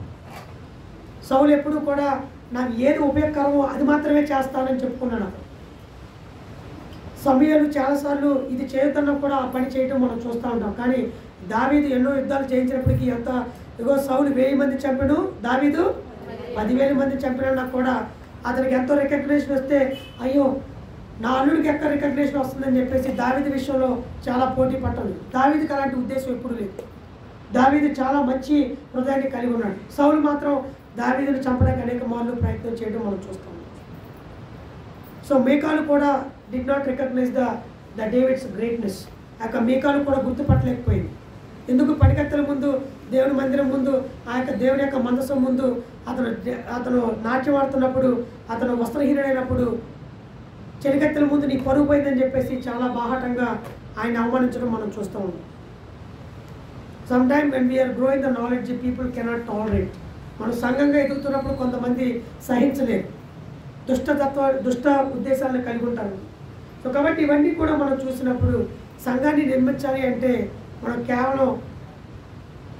B: సౌలు ఎప్పుడు కూడా నాకు ఏది ఉపయోగకరమో అది మాత్రమే చేస్తానని చెప్పుకున్నాను. అతను సమయాలు చాలాసార్లు ఇది చేయొద్దన్నా కూడా ఆ పని చేయటం మనం చూస్తూ ఉంటాం. కానీ దావీదు ఎన్నో యుద్ధాలు చేయించినప్పటికీ ఎంత ఇగో సౌలు 1000 మంది చంపాడు, దావీదు 10,000 మంది చంపినా కూడా అతనికి ఎంతో రికగ్నేషన్ వస్తే అయ్యో నా అల్లుడికి ఎక్కడ రికగ్నేషన్ వస్తుందని చెప్పేసి దావీదు విషయంలో చాలా పోటీ పట్టాలి. దావీదుకి అలాంటి ఉద్దేశం ఎప్పుడు లేదు. దావీదు చాలా మంచి హృదయాన్ని కలిగి ఉన్నాడు. సౌలు మాత్రం దావీదును చంపడానికి అనేక మార్లు ప్రయత్నం చేయడం మనం చూస్తాం. సో మీకాలు కూడా did not recognise the David's greatness. ఆ యొక్క మీకాలు కూడా గుర్తుపట్టలేకపోయింది. ఎందుకు? పడికత్తెల ముందు, దేవుని మందిరం ముందు, ఆ యొక్క దేవుని యొక్క మందసం ముందు అతను నాట్యం ఆడుతున్నప్పుడు, అతను వస్త్రహీనుడైనప్పుడు చెలికత్తెల ముందు నీ పరుగు పోయిందని చెప్పేసి చాలా బాహాటంగా ఆయన అవమానించడం మనం చూస్తూ ఉన్నాం. Some time when we are growing the knowledge people cannot tolerate. మనం సంఘంగా ఎదుగుతున్నప్పుడు కొంతమంది సహించలేరు, దుష్ట ఉద్దేశాలను కలిగి ఉంటారు. సో కాబట్టి ఇవన్నీ కూడా మనం చూసినప్పుడు సంఘాన్ని నిర్మించాలి అంటే మనం కేవలం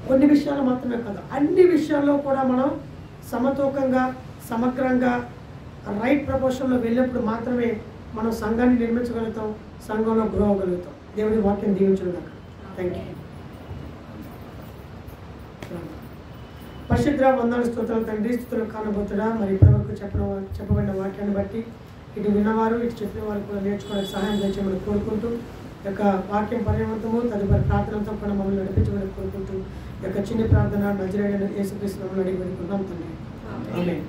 B: కొన్ని విషయాలు మాత్రమే కాదు, అన్ని విషయాల్లో కూడా మనం సమతూకంగా, సమగ్రంగా, రైట్ ప్రపోర్షన్లో వెళ్ళినప్పుడు మాత్రమే మనం సంఘాన్ని నిర్మించగలుగుతాం, సంఘంలో గ్రో అవ్వగలుగుతాం. దేవుడి వాక్యం దీవించడం. Thank you. పరిశుద్ధ వందనాలు, స్తోత్రాలు తండ్రి. స్తుతులు కానబోతుడా మరి ఇప్పటివరకు చెప్పబడిన వాక్యాన్ని బట్టి ఇటు విన్నవారు, ఇటు చెప్పిన వారు కూడా నేర్చుకోవడానికి సహాయం చేయమని కోరుకుంటూ, యొక్క వాక్యం పర్యవంతము తదుపరి ప్రార్థనతో కూడా మమ్మల్ని నడిపించమని కోరుకుంటూ, యొక్క చిన్న ప్రార్థన నజరేయుడైన యేసుక్రీస్తు నామములో అడిగి వేడుకుంటున్నాం తండ్రి. ఆమేన్.